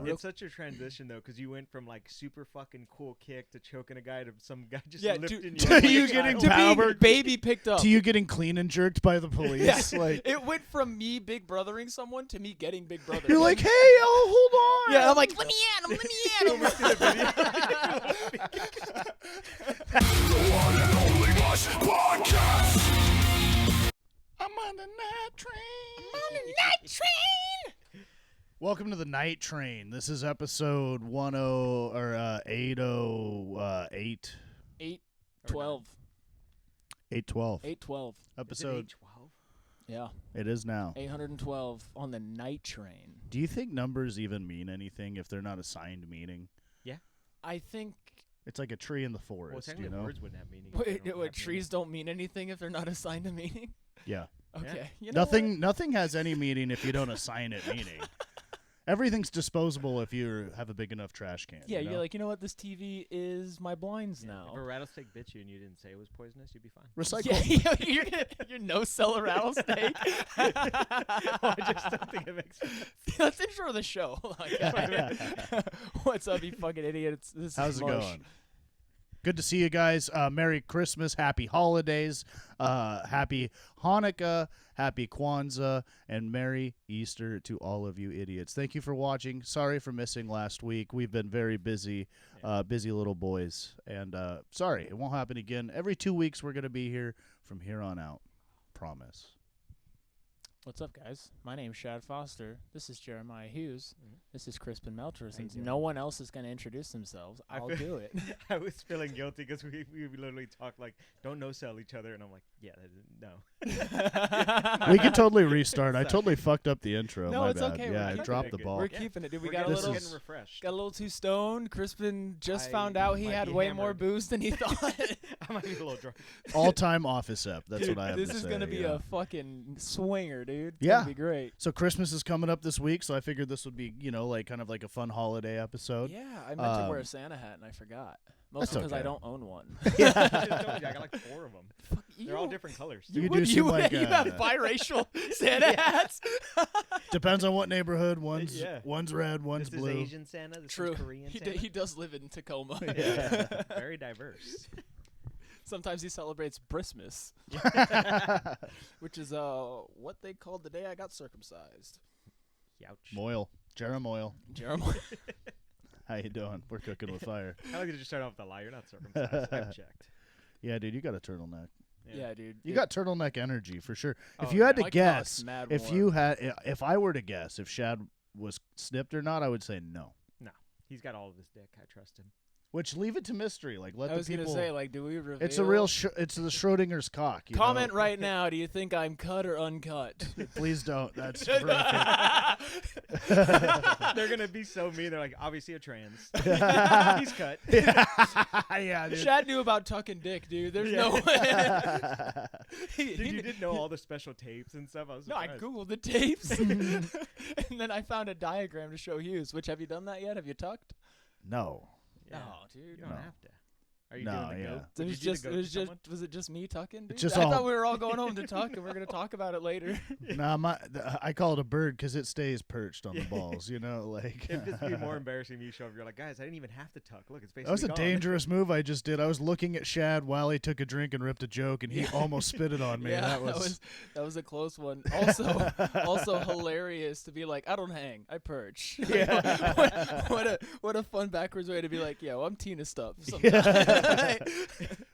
It's such a transition though, because you went from like super fucking cool kick to choking a guy to some guy just lifting you. To you getting being baby picked up. To you getting clean and jerked by the police. Like it went from me big brothering someone to me getting big brothered. you're like, hey, hold on. Yeah, I'm like, let me at him, let me at him. The one and only MUSH podcast. I'm on the night train. I'm on the night train. Welcome to the Night Train. This is episode 808. 812. 812. 812. Episode 812? Yeah. It is now. 812 on the night train. Do you think numbers even mean anything if they're not assigned meaning? Yeah. I think It's like a tree in the forest, Well, technically words wouldn't have meaning. Wait, trees don't mean anything if they're not assigned a meaning? Yeah. Okay. You know Nothing has any meaning if you don't assign it meaning. Everything's disposable if you have a big enough trash can. Yeah, you know? you're like, you know what? This TV is my blinds now. If a rattlesnake bit you and you didn't say it was poisonous, you'd be fine. Recycle. Yeah, you're no sell a rattlesnake. I just don't think it makes sense. Let's intro the show. What's up, you fucking idiots? This How's is it MUSH. going? Good to see you guys. Merry Christmas, Happy Holidays, Happy Hanukkah, Happy Kwanzaa, and Merry Easter to all of you idiots. Thank you for watching. Sorry for missing last week. We've been very busy, busy little boys. And sorry, it won't happen again. Every 2 weeks we're going to be here from here on out. Promise. What's up, guys? My name's Shad Foster. This is Jeremiah Hughes. Mhm. This is Crispin Melchor. Since doing? no one else is going to introduce themselves, I'll do it. I was feeling guilty because we literally talk like, don't no-sell each other. And I'm like, yeah, no. We can totally restart. I totally fucked up the intro. No, My it's bad. okay. Yeah, We're I keeping dropped it the good. ball. We're keeping it, dude. We We're got a getting, little getting refreshed. got a little too stoned. Crispin just I found out he might had be way more hammered. booze than he thought. I might be a little drunk. All-time office ep. That's Dude, what I have this to is say. gonna be yeah. a fucking swinger, dude. It's Yeah. gonna be great. So Christmas is coming up this week, so I figured this would be, like kind of like a fun holiday episode. Yeah, I meant to wear a Santa hat and I forgot. Mostly That's because I okay. don't own one. I just told you, I got like 4 of them. Fuck They're all you. different colors. You Would do seem like you have biracial Santa hats? depends on what neighborhood. One's Yeah. one's red, one's This blue. is Asian Santa. This True. is Korean He, Santa. he does live in Tacoma. Yeah. Very diverse. Sometimes he celebrates Christmas, which is what they called the day I got circumcised. Youch. Moyle, Jeremoyle. Jeremiah. How you doing? We're cooking with fire. I like to just start off with a lie. You're not circumcised. I've checked. Yeah, dude, you got a turtleneck. Yeah, dude. You got turtleneck energy for sure. If Oh, you had yeah. to My guess, cock's mad if warm. if I were to guess if Shad was snipped or not, I would say no. He's got all of his dick. I trust him. Which leave it to mystery. Like let I was the people. gonna say, like, do we reveal? It's a real. It's the Schrodinger's cock. You Comment know? right now. Do you think I'm cut or uncut? Please don't. That's horrific. They're gonna be so mean. They're like, obviously a trans. He's cut. Yeah, dude. Shad knew about tuck and dick, dude. There's no way. Dude, you didn't know all the special tapes and stuff. I was No, I surprised. googled the tapes, and then I found a diagram to show Hughes. Which have you done that yet? Have you tucked? No. Yeah. No, dude. You don't No. have to. Are you No, doing the yeah. goat? It Did was you do the just. goat It to was just. someone? Was it just me tucking? Dude? just I all- thought we were all going home to tuck, and we're gonna talk about it later. Nah, I call it a bird because it stays perched on the balls. You know, like. It'd just be more embarrassing if you show up. You're like, guys, I didn't even have to tuck. Look, it's basically That was a gone. dangerous move I just did. I was looking at Shad while he took a drink and ripped a joke, and he almost spit it on me. Yeah, that was. that was a close one. Also hilarious to be like, I don't hang, I perch. Yeah. what a fun backwards way to be like, yo, I'm Tina stuff. Yeah.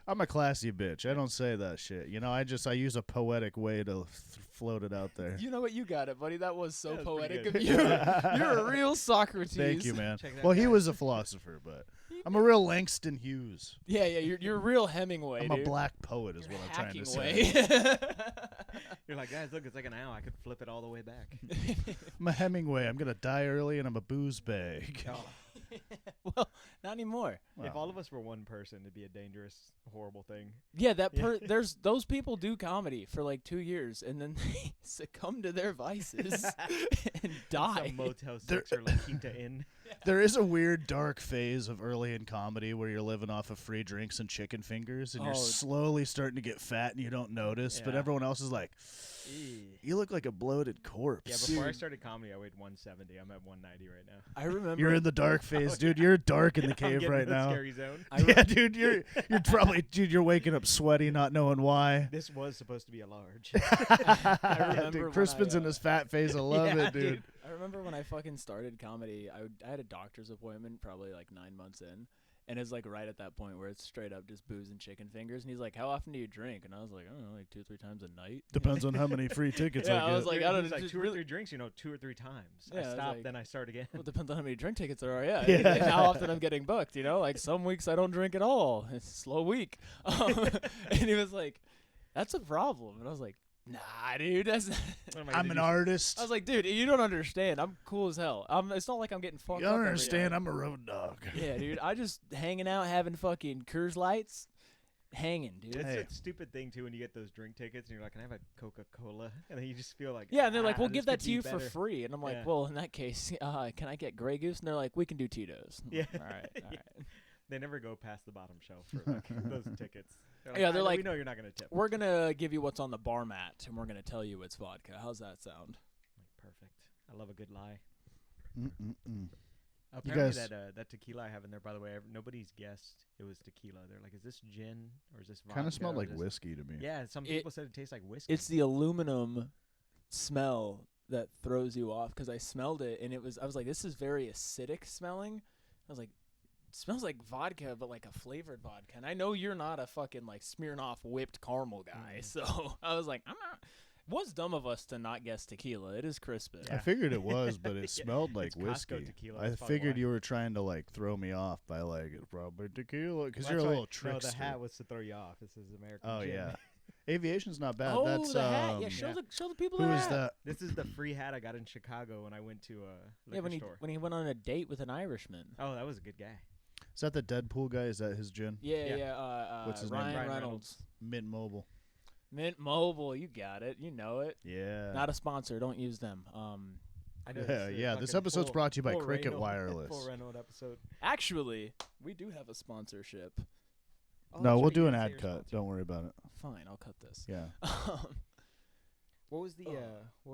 I'm a classy bitch. I don't say that shit. You know, I use a poetic way to float it out there. You know what? You got it, buddy. That was so That was pretty poetic of good. you. You're a real Socrates. Thank you, man. Check that Well, he guy. was a philosopher, but I'm a real Langston Hughes. Yeah, you're a real Hemingway. I'm dude. a black poet, is You're what I'm trying to hacking say. way. You're like, guys, look, it's like an owl. I could flip it all the way back. I'm a Hemingway. I'm gonna die early, and I'm a booze bag. Oh. What? Well, not anymore. If all of us were one person, it'd be a dangerous, horrible thing. Yeah, there's those people do comedy for like 2 years and then they succumb to their vices and die. Some Motel 6 or La Quinta Inn. There is a weird dark phase of early in comedy where you're living off of free drinks and chicken fingers, and you're slowly starting to get fat and you don't notice, but Yeah. everyone else is like, you look like a bloated corpse. Yeah, before I started comedy, I weighed 170. I'm at 190 right now. I remember You're in the dark phase, dude. You're dark in the I'm cave getting right in the now. scary zone. Yeah, dude, you're probably you're waking up sweaty, not knowing why. This was supposed to be a large. I remember Dude, when Crispin's I, in his fat phase. I love Yeah, it, dude. I remember when I fucking started comedy, I had a doctor's appointment probably like 9 months in. And it's like right at that point where it's straight up just booze and chicken fingers. And he's like, "How often do you drink?" And I was like, "I don't know, like 2-3 times a night." Depends on how many free tickets Yeah, I I get. was like, I don't He's know, like just 2 or really- 3 drinks, 2 or 3 times. Yeah, I I was stop, like- then I start again. Well, it depends on how many drink tickets there are. Yeah, Yeah. And how often I'm getting booked. Like some weeks I don't drink at all. It's a slow week. And he was like, "That's a problem." And I was like, "Nah, dude, that's." What am I I'm gonna an do? artist. I was like, "Dude, you don't understand. I'm cool as hell. It's not like I'm getting fucked You up don't every understand. night." I'm a road dog. Yeah, dude. I just hanging out, having fucking Coors Lights, hanging, dude. It's Hey. a stupid thing too when you get those drink tickets and you're like, "Can I have a Coca-Cola?" And then you just feel like, Yeah, and they're like, "We'll this give that could to be you for better." free." And I'm like, Yeah. "Well, in that case, can I get Grey Goose?" And they're like, "We can do Tito's." I'm Yeah. like, all right, all Yeah. right. They never go past the bottom shelf for like, those tickets. Yeah, they're "I know- like, we know you're not gonna tip. We're gonna give you what's on the bar mat, and we're gonna tell you it's vodka. How's that sound? Perfect. I love a good lie. Mm-mm-mm. Apparently guys- that tequila I have in there, by the way, nobody's guessed it was tequila. They're like, "Is this gin or is this vodka?" Kind of smelled or like is this-" whiskey to me. Yeah, some It- people said it tastes like whiskey. It's the aluminum smell that throws you off because I smelled it and I was like, this is very acidic smelling. I was like, it smells like vodka, but like a flavored vodka. And I know you're not a fucking like Smirnoff whipped caramel guy, so I was like, I'm not. It was dumb of us to not guess tequila. It is Crispin. I figured it was, but it smelled like It's Costco whiskey. tequila, I that's probably figured why. you were trying to like throw me off by like it's probably tequila because Well, you're a that's little why- trickster. No, the hat was to throw you off. This is American Oh gin. yeah, aviation's not bad. Oh, That's the hat. Yeah, show yeah. the people who the is hat. that? This is the free hat I got in Chicago when I went to a liquor Yeah, when he store. went on a date with an Irishman. Oh, that was a good guy. Is that the Deadpool guy? Is that his gin? Yeah, Yeah. What's his name? Ryan Ryan Reynolds. Mint Mobile. Mint Mobile, you got it. You know it. Yeah. Not a sponsor. Don't use them. I know Yeah, this this episode's full- brought to you by full Cricket Reynolds- Wireless. Full Reynolds episode. Actually, we do have a sponsorship. Oh, No, that's we'll right, do you an didn't say ad your cut. sponsor. Don't worry about it. Fine, I'll cut this. Yeah. What was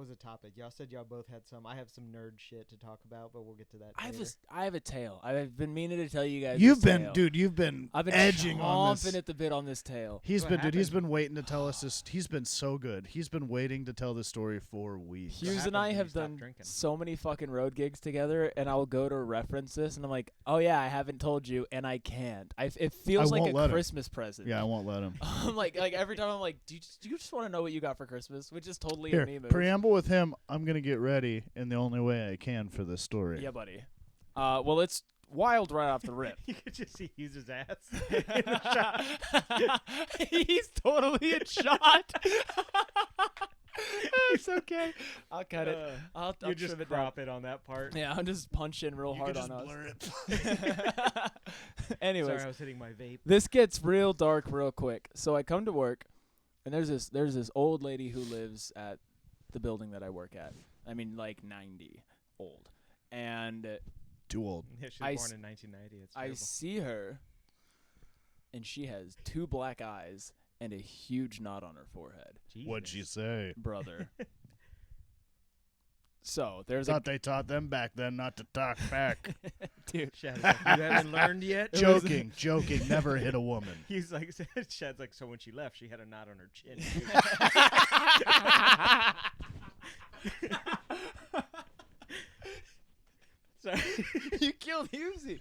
the topic? Y'all said y'all both had some. I have some nerd shit to talk about, but we'll get to that later. I have a tale. I've been meaning to tell you guys. You've this been, tale. dude. You've been I've been edging on chomping this. at the bit on this tale. He's What been, dude. He's happened? been waiting to tell us this. He's been so good. He's been waiting to tell this story for weeks. Hughes and happened I when you have stopped done drinking? so many fucking road gigs together, and I'll go to reference this, and I'm like, oh yeah, I haven't told you, and I can't. It feels I like won't let a him. Christmas present. Yeah, I won't let him. I'm like every time I'm like, do you just want to know what you got for Christmas? Which is totally Here, a me move. preamble with him. I'm gonna get ready in the only way I can for this story. Yeah, buddy. Well, it's wild right off the rip. You could just see Hughes' ass. He's totally in shot. It's okay. I'll cut it. I'll you just trim it down. crop it on that part. Yeah, I'm just punching real You hard can just on blur it. us. Anyways, Sorry, I was hitting my vape. this gets real dark real quick. So I come to work, and there's this old lady who lives at the building that I work at. I mean, like 90 old, and Too old. Yeah, she I was s- born in 1990. It's I terrible. see her, and she has 2 black eyes and a huge knot on her forehead, What'd she Jesus. say? brother. So there's a Thought they taught them back then not to talk back. dude. Shad's like, you haven't learned yet? joking, joking. Never hit a woman. He's like, Shad's like, so when she left, she had a knot on her chin. Sorry. You killed Husey.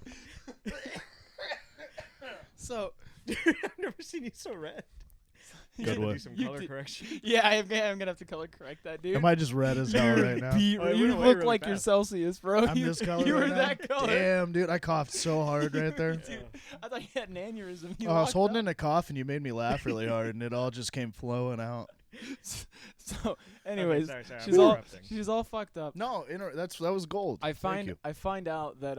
So I've never seen you so red. You Good gotta one. do some You color did- correction. yeah, I'm gonna have to color correct that, dude. Am I just red as hell right now? Pete, Oh, it you went away look really like you're fast. Celsius, bro. I'm you, this color You right were now? that color. Damn, dude, I coughed so hard right there. Dude, I thought you had an aneurysm. You Oh, I was locked holding up. in a cough and you made me laugh really hard, and it all just came flowing out. So, anyways, sorry, she's all interrupting. she's all fucked up. No, that was gold. I Thank you. find out that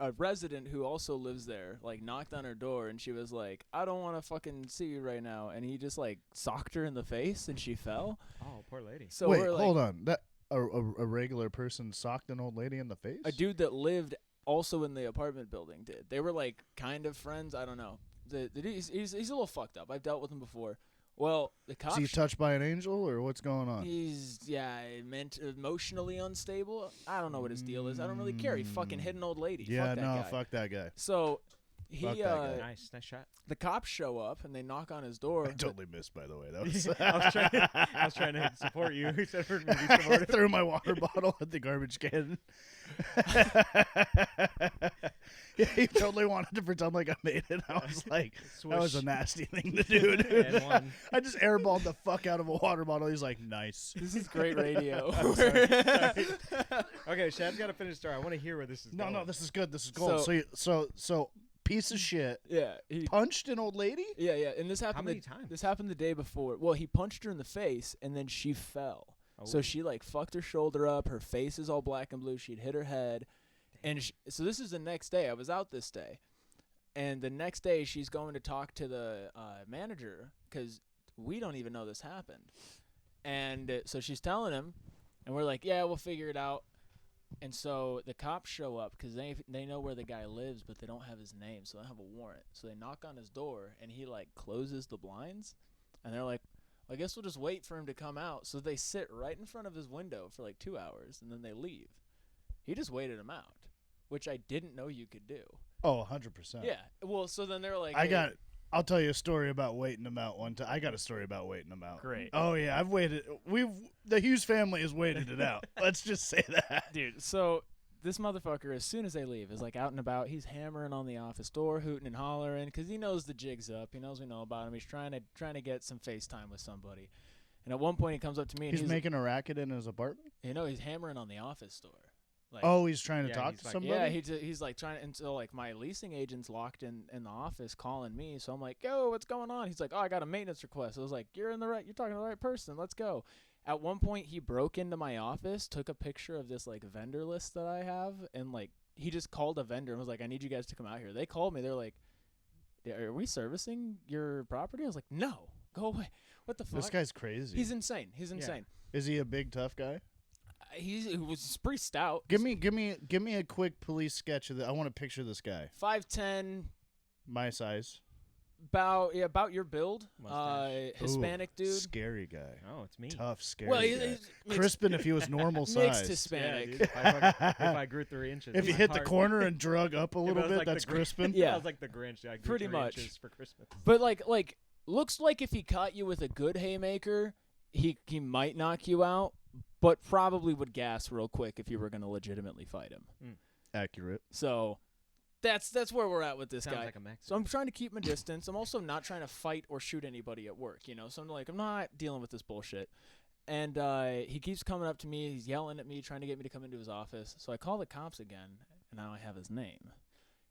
a resident who also lives there like knocked on her door, and she was like, I don't want to fucking see you right now, and he just like socked her in the face and she fell. Oh, poor lady. So Wait, we're like, hold on. That a regular person socked an old lady in the face? a dude that lived also in the apartment building did. They were like kind of friends. I don't know. The dude, he's a little fucked up. I've dealt with him before. Well, the Is cops. he touched by an angel, or what's going on? He's emotionally unstable. I don't know what his deal is. I don't really care. He fucking hit an old lady. Yeah, fuck that no, guy. fuck that guy. So Fuck he that guy. Nice shot. the cops show up and they knock on his door. I totally missed, by the way. That was I was trying to support you. Who said we're movie I supportive? threw my water bottle at the garbage can. Yeah, he totally wanted to pretend like I made it. I was like, that was a Swoosh. nasty thing to do, dude. And one. I just airballed the fuck out of a water bottle. He's like, nice. This is great radio. Okay, Shad's got to finish the story. I want to hear where this is going. No, this is good. This is gold. So piece of shit Yeah, he punched an old lady? Yeah, and this happened. many times? This happened the day before. Well, he punched her in the face, and then she fell. So Oh. she like fucked her shoulder up. Her face is all black and blue. She'd hit her head, and so this is the next day. I was out this day, and the next day she's going to talk to the manager because we don't even know this happened. And so she's telling him, and we're like, yeah, we'll figure it out. And so the cops show up because they know where the guy lives, but they don't have his name, so they don't have a warrant. So they knock on his door, and he like closes the blinds, and they're like, well, I guess we'll just wait for him to come out. So they sit right in front of his window for like 2 hours, and then they leave. He just waited him out, which I didn't know you could do. Oh, 100%. Yeah. Well, so then they're like, hey, I'll tell you a story about waiting them out one time. I got a story about waiting them out. Great. Oh, yeah. I've waited. The Hughes family has waited it out. Let's just say that. dude. So this motherfucker, as soon as they leave, is like out and about. He's hammering on the office door, hooting and hollering, because he knows the jig's up. He knows we know about him. He's trying to get some FaceTime with somebody. And at one point, he comes up to me and He's making a racket in his apartment? he's hammering on the office door. Like, Oh, he's trying to Yeah, talk he's to like- somebody? yeah, he's like trying, and so like my leasing agent's locked in the office calling me, so I'm like, yo, what's going on? He's like, oh, I got a maintenance request. I was like, you're talking to the right person. Let's go. At one point, he broke into my office, took a picture of this like vendor list that I have, and like he just called a vendor and was like, I need you guys to come out here. They called me. They're like, are we servicing your property? I was like, no, go away. What the fuck? This guy's crazy. He's insane. He's insane. Is he a big, tough guy? He was pretty stout. Give me a quick police sketch of I want to picture this guy. 5'10", My size. about your build. Mustache. Hispanic Ooh, dude. Scary guy. Oh, it's me. Tough, scary Well, guy. he's mixed, Crispin if he was normal size. mixed Yeah, Hispanic. dude. If I grew 3 inches. If you it's hit the hard. corner and drug up a If I little was bit, like the that's Grinch- Crispin. Yeah. I was like the Grinch. I grew Pretty 3 much. inches for Christmas. But like looks like if he caught you with a good haymaker, he might knock you out, but probably would gas real quick if you were going to legitimately fight him. Accurate. So that's where we're at with this Sounds guy. like a Mexican. So I'm trying to keep my distance. I'm also not trying to fight or shoot anybody at work, So I'm like, I'm not dealing with this bullshit. And he keeps coming up to me. He's yelling at me, trying to get me to come into his office. So I call the cops again, and now I have his name.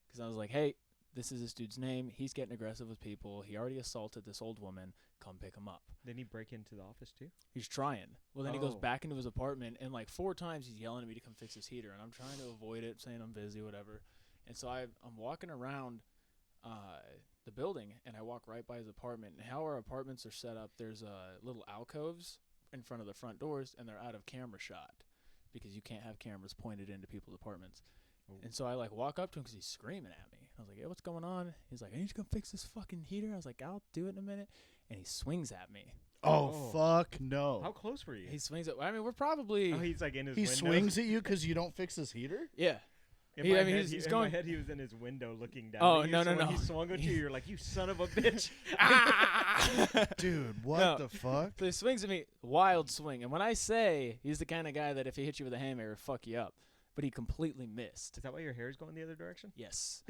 Because I was like, hey, this is this dude's name. He's getting aggressive with people. He already assaulted this old woman. Come pick him up. Didn't he break into the office too? He's trying. Well, then he goes Oh. back into his apartment, and like 4 times he's yelling at me to come fix his heater, and I'm trying to avoid it, saying I'm busy, whatever. And so I'm walking around the building, and I walk right by his apartment. And how our apartments are set up, there's little alcoves in front of the front doors, and they're out of camera shot because you can't have cameras pointed into people's apartments. Oh. And so I like walk up to him because he's screaming at me. I was like, hey, what's going on? He's like, I need you to come fix this fucking heater. I was like, I'll do it in a minute. And he swings at me. Oh, Oh. fuck no. How close were you? He swings at I mean, we're probably Oh, he's like in his He window. swings at you because you don't fix his heater? yeah. In He- my I mean, head, he's in going- my head, he was in his window looking down. Oh, at you, no, so no, when no. He swung at you. You're like, you son of a bitch. Dude, what No. the fuck? So he swings at me, wild swing. And when I say he's the kind of guy that if he hit you with a haymaker, fuck you up. But he completely missed. Is that why your hair's going the other direction? Yes.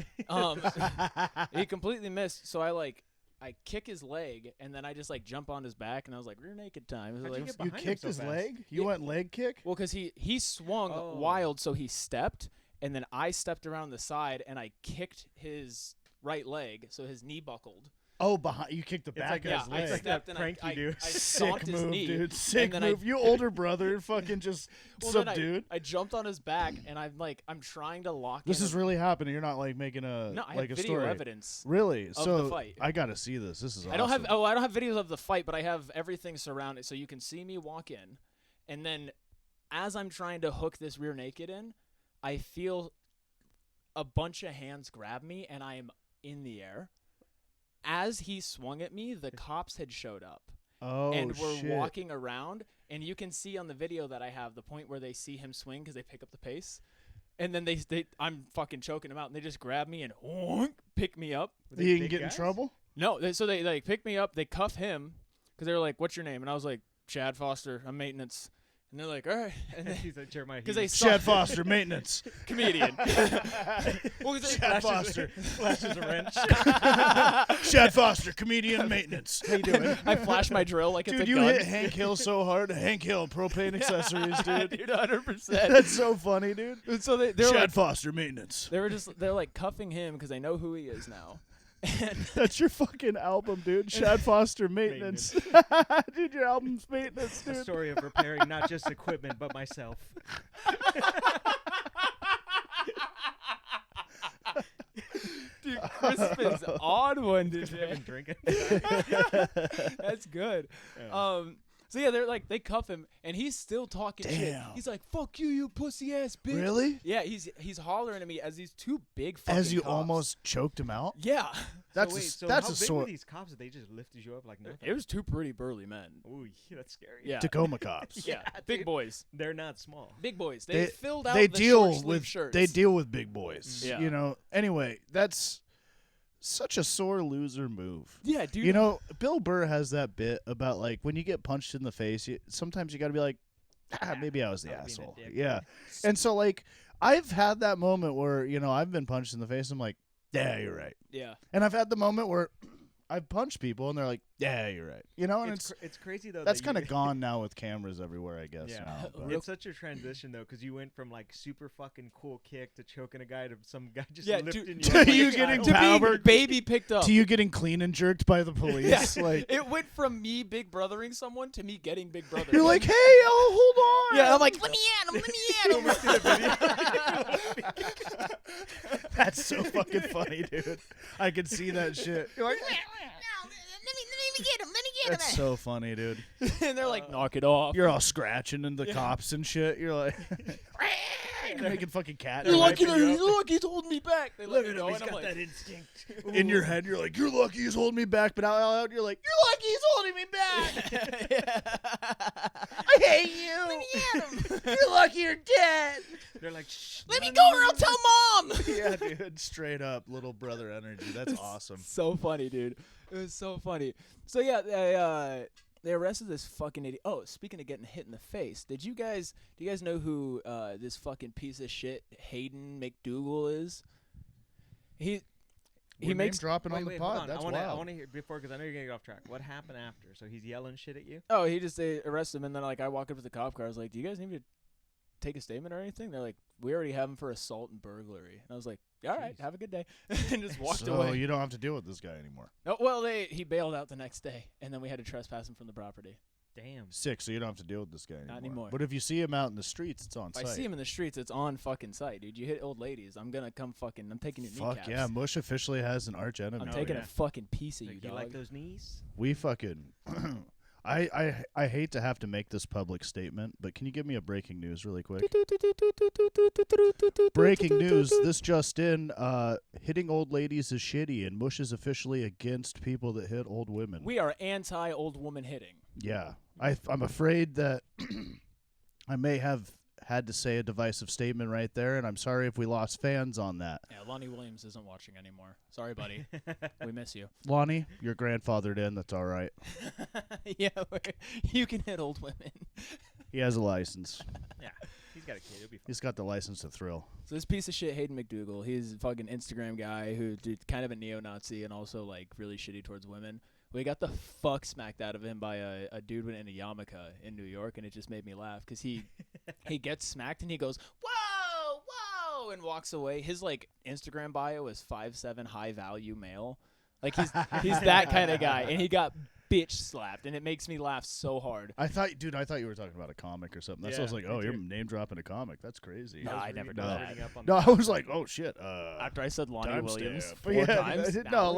He completely missed. So I kick his leg, and then I just like jump on his back, and I was like, rear naked time. It was How'd like, you get You behind him kicked so his fast? leg? You Yeah. went leg kick? well, because he swung Oh. wild, so he stepped, and then I stepped around the side, and I kicked his right leg, so his knee buckled. Oh, behind you kicked the It's back like of Yeah, his I leg. like stepped that and prank you do. I Sick stomped his move, knee, dude. Sick then move. You older brother, fucking just Well, subdued. I jumped on his back, and I'm trying to lock. This in is really happening. You're not like making a no, I like have a video story. evidence. Really? of the fight. I gotta see this. This is awesome. I don't have videos of the fight, but I have everything surrounded, so you can see me walk in, and then as I'm trying to hook this rear naked in, I feel a bunch of hands grab me, and I am in the air. As he swung at me, the cops had showed up. Oh, And we're shit. walking around, and you can see on the video that I have the point where they see him swing because they pick up the pace. And then I'm fucking choking him out, and they just grab me and pick me up. Were they You didn't big get in guys? trouble? No, they like pick me up, they cuff him because they were like, "What's your name?" And I was like, "Chad Foster, I'm maintenance." And they're like, "All right," and then He's like Jeremiah. because Hughes. they saw Chad Foster, maintenance. comedian. Well, 'cause they- Chad Foster. flashes a wrench. Chad Foster, comedian, maintenance. How you doing? I flash my drill like Dude, it's a you gun. hit Hank Hill so hard. Hank Hill, propane accessories, dude. Dude, 100%. That's so funny, dude. And so they're Chad like, Foster, maintenance. they're like cuffing him because they know who he is now. And That's your fucking album, dude. Chad Foster, maintenance. Dude, your album's maintenance, A dude. story of repairing not just equipment but myself. dude, Crispin's odd one, dude. I've been drinking. That's good. Yeah. So yeah, they're like they cuff him, and he's still talking shit. Damn. He's like, "Fuck you, you pussy ass bitch." Really? Yeah, he's hollering at me as these two big fucking As you cops. almost choked him out? Yeah. That's so wait, a, so that's how a big were sort. these cops that they just lifted you up like nothing? It was two pretty burly men. Ooh, that's scary. Yeah. Tacoma cops. Yeah, Yeah, big dude. boys. They're not small. Big boys. They filled out They the deal short-sleeve with shirts. they deal with big boys. Yeah. You know. Anyway, that's such a sore loser move. Yeah, dude. You know, Bill Burr has that bit about like when you get punched in the face, sometimes you got to be like, maybe I was the I was being a asshole. dick. Yeah. And so like I've had that moment where, you know, I've been punched in the face. I'm like, yeah, you're right. Yeah. And I've had the moment where I've punched people and they're like, yeah, you're right. You know, and It's crazy though. that's that kind you- of gone now with cameras everywhere, I guess. Yeah, Now, but- Real- it's such a transition though, because you went from like super fucking cool kick to choking a guy to some guy just Yeah, lifting dude, you. to up like you a getting child. To being powered- baby picked up. to you getting clean and jerked by the police. Yeah. Like It went from me big brothering someone to me getting big brothered. you're like, hey, oh, hold on. yeah, I'm like, let me at him, let me at him. That's so fucking funny, dude. I can see that shit. You're like, Let me get him. Let me get him. that's so funny, dude. And they're like, knock it off. You're all scratching into the cops and shit. You're like, you're making fucking cat. You're lucky, wiping you up. look, he's holding me back. They let Look me at go, him. He's and I'm got like, that instinct. In your head, you're like, you're lucky he's holding me back, but out loud, you're like, you're lucky he's holding me back. I hate you. Let me at him. You're lucky you're dead. They're like, shh. Let me go or I'll tell mom. Yeah, dude, straight up little brother energy. That's awesome. so funny, dude. It was so funny. So yeah, they arrested this fucking idiot. Oh, speaking of getting hit in the face, do you guys know who this fucking piece of shit Hayden McDougal is? He We're makes name dropping on the Wait, pod. hold on. That's I wild. want to hear before because I know you're gonna get off track. What happened after? So he's yelling shit at you. Oh, they arrested him, and then like I walk up to the cop car. I was like, "Do you guys need me to take a statement or anything?" They're like, "We already have him for assault and burglary." And I was like, "All right, Jeez. have a good day," and just walked So away. you don't have to deal with this guy anymore. Oh, well, he bailed out the next day, and then we had to trespass him from the property. Damn. Sick, so you don't have to deal with this guy anymore. anymore. But if you see him out in the streets, it's on If I site. see him in the streets, it's on fucking site, dude. You hit old ladies, I'm gonna come fucking. I'm taking your Fuck kneecaps. yeah, Mush officially has an arch enemy. I'm Oh, taking yeah. a fucking piece of Like, you, you dog. like those knees? We fucking. I hate to have to make this public statement, but can you give me a breaking news really quick? Breaking news. This just in. Hitting old ladies is shitty, and Mush is officially against people that hit old women. We are anti old woman hitting. Yeah. I'm afraid that I may have had to say a divisive statement right there, and I'm sorry if we lost fans on that. Yeah, Lonnie Williams isn't watching anymore. Sorry, buddy. We miss you. Lonnie, you're grandfathered in. That's all right. Yeah, you can hit old women. He has a license. Yeah. He's got a kid. It'll be fun. He's got the license to thrill. So this piece of shit, Hayden McDougal, he's a fucking Instagram guy who did kind of a neo-Nazi and also like really shitty towards women. We got the fuck smacked out of him by a dude in a yarmulke in New York, and it just made me laugh because he gets smacked and he goes, whoa, and walks away. His like Instagram bio is 5'7" high value male. Like he's that kind of guy, and he got bitch slapped, and it makes me laugh so hard. I thought you were talking about a comic or something. That's Yeah, I was like, me oh, you're too. name dropping a comic. That's crazy. No, I never do that. No, I was like, oh shit. After I said Lonnie timestamp. Williams But 4 yeah, times. no,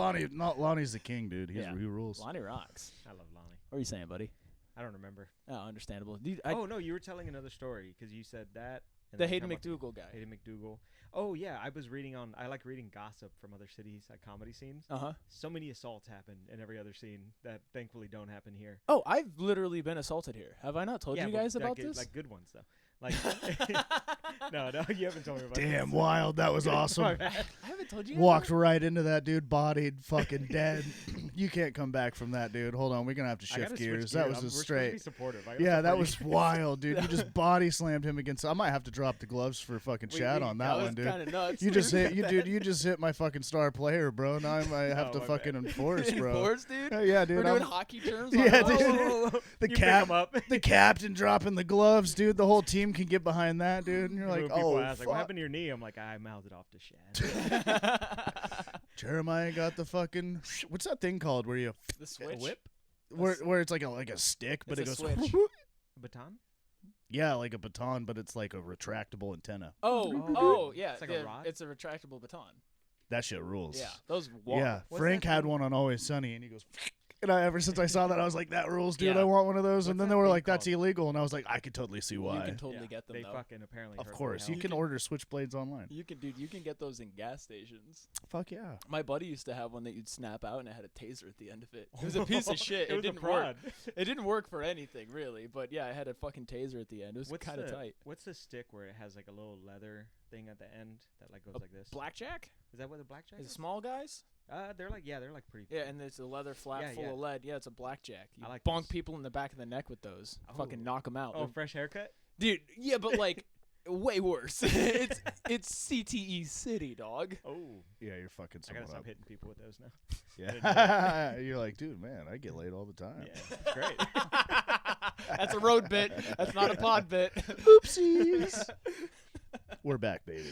Lonnie's the king, dude. He Yeah. rules. Lonnie rocks. I love Lonnie. What are you saying, buddy? I don't remember. Oh, understandable. Dude, Oh no, you were telling another story because you said that. And the then Hayden talking about McDougal guy. Hayden McDougal. Oh yeah, I was reading on. I like reading gossip from other cities at comedy scenes. Uh-huh. So many assaults happen in every other scene that thankfully don't happen here. Oh, I've literally been assaulted here. Have I not told Yeah, you but guys like about good- this? Like good ones though. Like no, you haven't told me about. Damn, this. wild. That was My awesome. bad. I haven't told you guys Walked about right into that dude, bodied, fucking dead. You can't come back from that, dude. Hold on, we're gonna have to I gotta shift switch gears. That was We're just supposed to be straight. supportive. I gotta Yeah, that support was you. wild, dude. You just body slammed him against. I might have to drop the gloves for fucking Chad on that was one, dude. kind of nuts. You just hit you just hit my fucking star player, bro. Now I have to my fucking bad. enforce, bro. Enforce, dude? Yeah, dude. We're doing I'm- hockey terms? Yeah, Whoa, dude. whoa, whoa, whoa. the You pick 'em cap, up. the captain dropping the gloves, dude. The whole team can get behind that, dude. And you're like, When people oh, ask, like, what fuck. happened to your knee? I'm like, I mouthed it off to Shad. Jeremiah got the fucking what's that thing called where you The switch? whip? where it's like a stick, but it It's goes a switch. A baton? yeah, like a baton, but it's like a retractable antenna. Oh, yeah. It's like a rod? It's a retractable baton. That shit rules. Yeah, those walk. Yeah, What's Frank that had thing? one on Always Sunny, and he goes. And ever since I saw that, I was like, "That rules, dude. Yeah. I want one of those." And What's then that they were thing like, "That's called? illegal," and I was like, "I could totally see why." You can totally get them, They though. fucking apparently. Of hurt like course, hell. you can order switchblades online. You can get those in gas stations. Fuck yeah. My buddy used to have one that you'd snap out and it had a taser at the end of it. It was a piece of shit. It was a didn't work. prod. It didn't work for anything really, but yeah, it had a fucking taser at the end. It was kind of tight. What's the stick where it has like a little leather thing at the end that like goes like this? Blackjack? Is that what the blackjack Is it is? small guys? They're like pretty. Yeah, and it's a leather flap Yeah, full yeah. of lead. Yeah, it's a blackjack. You I like bonk those. people in the back of the neck with those. Fucking Oh. knock them out. Oh, They're- fresh haircut. dude. Yeah, but like way worse. it's CTE City, dog. Oh, Yeah, you're fucking I gotta someone stop up. hitting people with those now. Yeah. You're like, dude, man, I get laid all the time. Yeah, it's great. That's a road bit. That's not a pod bit. Oopsies. We're back, baby.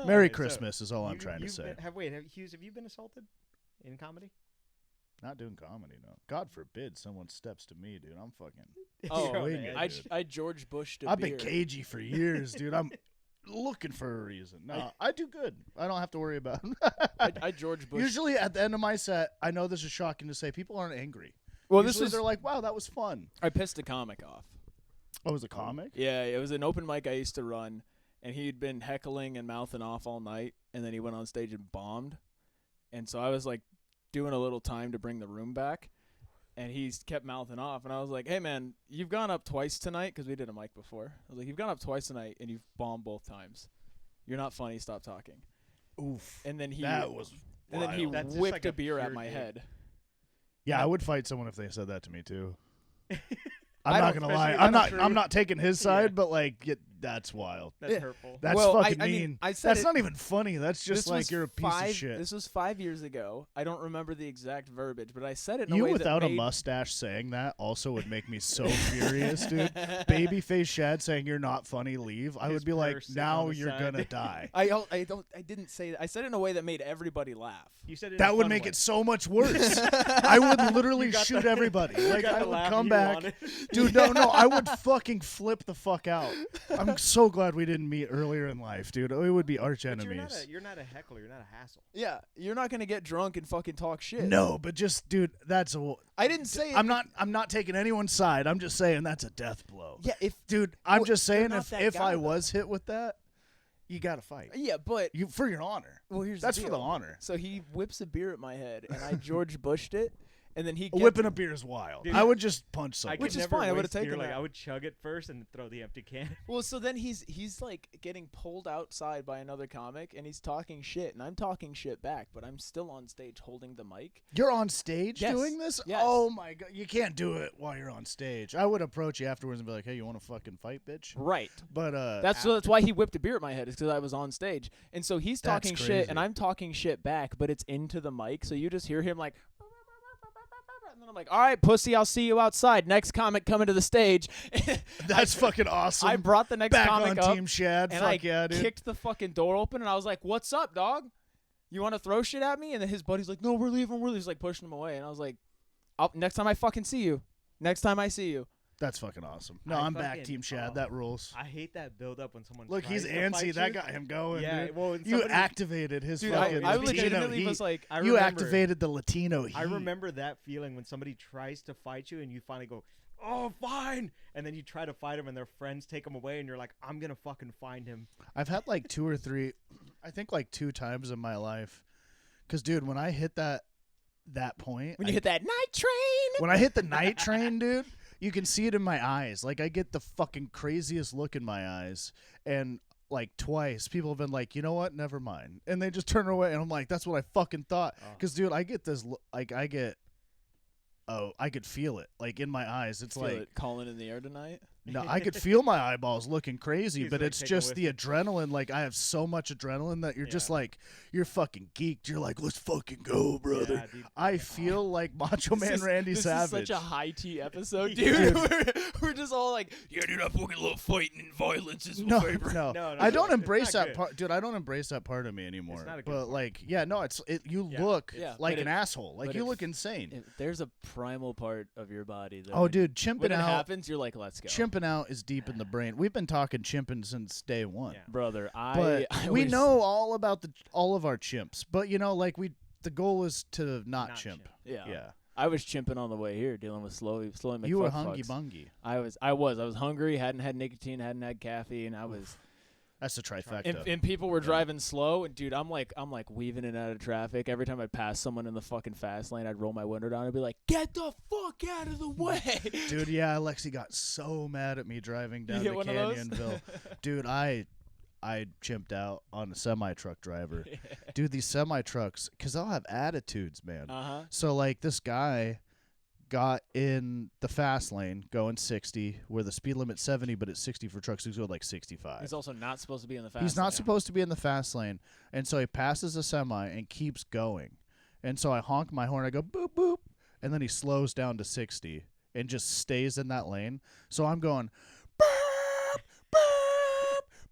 Merry Okay, so Christmas is all I'm You- trying to you've say. Hughes, have you been assaulted in comedy? Not doing comedy, no. God forbid someone steps to me, dude. I'm fucking. Oh, You're on wing the it, edge. dude. I George Bushed a I've beer. been cagey for years, dude. I'm looking for a reason. No, I do good. I don't have to worry about it. I George Bush. Usually at the end of my set, I know this is shocking to say, people aren't angry. well, Usually this was they're like, wow, that was fun. I pissed a comic off. Oh, it was a comic? Yeah, it was an open mic I used to run, and he'd been heckling and mouthing off all night, and then he went on stage and bombed, and so I was like doing a little time to bring the room back, and he kept mouthing off, and I was like, hey man, you've gone up twice tonight, because we did a mic before. I was like, you've gone up twice tonight, and you've bombed both times. You're not funny, stop talking. Oof. And then he That was and then he wild. That's just whipped like a a beer at pure my dig. head. Yeah, I would fight someone if they said that to me too. I I'm not don't- gonna lie. especially I'm not. if I'm not taking his side, Yeah. but like, that's wild. That's Yeah. hurtful. That's Well, I fucking mean, mean. I said That's it- not even funny. That's just This like was you're a piece of 5 shit. This was 5 years ago. I don't remember the exact verbiage, but I said it in a You way without that a made, mustache saying that also would make me so furious, dude. Babyface Shad saying you're not funny, leave. I His would be like, purse sitting now on the you're side. gonna die. I didn't say that. I said it in a way that made everybody laugh. You said it in That a would fun make way. it so much worse. I would literally You got shoot the- everybody. You Like got I the would laugh come you back, wanted. dude. No, I would fucking flip the fuck out. I'm so glad we didn't meet earlier in life, dude. We would be arch But enemies. you're not a heckler. You're not a hassle. Yeah, you're not gonna get drunk and fucking talk shit. No, but just, dude, that's a. I didn't say it. I'm not taking anyone's side. I'm just saying that's a death blow. Yeah, Dude, I'm Well, just you're saying not if that if guy, I though. was hit with that, you gotta fight. yeah, but You for your honor. well, here's That's the for deal. the honor. So he whips a beer at my head, and I George Bushed it, and then he A whipping a beer is wild. Dude, I would just punch I someone. could Which is never fine, I would've waste beer, taken like that. I would chug it first and throw the empty can. Well, so then he's like getting pulled outside by another comic, and he's talking shit, and I'm talking shit back, but I'm still on stage holding the mic. You're on stage Yes. doing this? Yes. Oh my god, you can't do it while you're on stage. I would approach you afterwards and be like, "Hey, you want to fucking fight, bitch?" Right. But That's why he whipped a beer at my head, is because I was on stage, and so he's That's talking shit, crazy. and I'm talking shit back, but it's into the mic, so you just hear him like. And then I'm like, all right, pussy, I'll see you outside. Next comic coming to the stage. that's fucking awesome. I brought the next Back comic on up, Team Shad. and Fuck I yeah, dude. kicked the fucking door open, and I was like, what's up, dog? you want to throw shit at me? And then his buddy's like, no, we're leaving. He's like pushing him away. And I was like, next time I fucking see you. Next time I see you. That's fucking awesome. No, I I'm back, fucking- Team Shad. That rules. I hate that build up when someone Look, he's tries to fight antsy. That you. got him going, Yeah, dude. well, when You somebody- activated his Dude, fucking I Latino legitimately heat. was like, I You remember- activated the Latino heat. I remember that feeling when somebody tries to fight you and you finally go, oh, fine. And then you try to fight them and their friends take them away and you're like, I'm going to fucking find him. I've had like 2 or 3, I think like 2 times in my life. Because, dude, when I hit that point. when you hit that night train. When I hit the night train, dude, you can see it in my eyes. Like, I get the fucking craziest look in my eyes. And, like, twice, people have been like, you know what? Never mind. And they just turn away. And I'm like, that's what I fucking thought. Because, dude, I get this, I could feel it. Like, in my eyes. It's Feel like, it calling in the air tonight. no, I could feel my eyeballs looking crazy, He's but like, it's take a just whiff. the adrenaline. Like, I have so much adrenaline that you're just Yeah. like, you're fucking geeked. You're like, let's fucking go, brother. Yeah, dude. I feel like Macho Man Randy this Savage. is such a high tea episode, dude. we're just all like, Yeah, dude, I fucking love fighting and violence is my no, favorite. no, No, I no, don't it's embrace not that good. part, dude. I don't embrace that part of me anymore. not a good But part. like, yeah, no, you Yeah. look Yeah, like but an it- asshole. Like but you it- look insane. there's a primal part of your body that Oh, when, dude, chimping when it out. happens, you're like, let's go. Chimping out is deep in the brain. We've been talking chimping since day one. Yeah. Brother, But I we was- know all about all of our chimps. But you know, like the goal is to not Not chimp. Yeah. Yeah. I was chimping on the way here, dealing with slowly You were McFuck hungy fucks. bungy. I was hungry, hadn't had nicotine, hadn't had caffeine. I was, That's the trifecta. and people were driving slow, and dude, I'm like weaving in and out of traffic. Every time I'd pass someone in the fucking fast lane, I'd roll my window down and be like, "Get the fuck out of the way!" Dude, yeah, Lexi got so mad at me driving down get to one of those? Canyonville. Dude, I chimped out on a semi-truck driver. Dude, these semi-trucks, because they'll have attitudes, man. So, like, this guy got in the fast lane going 60, where the speed limit's 70, but it's 60 for trucks. He's going like 65. He's also not supposed to be in the fast. He's not lane. supposed to be in the fast lane, and so he passes a semi and keeps going. And so I honk my horn. I go boop boop, and then he slows down to 60 and just stays in that lane. So I'm going boop boop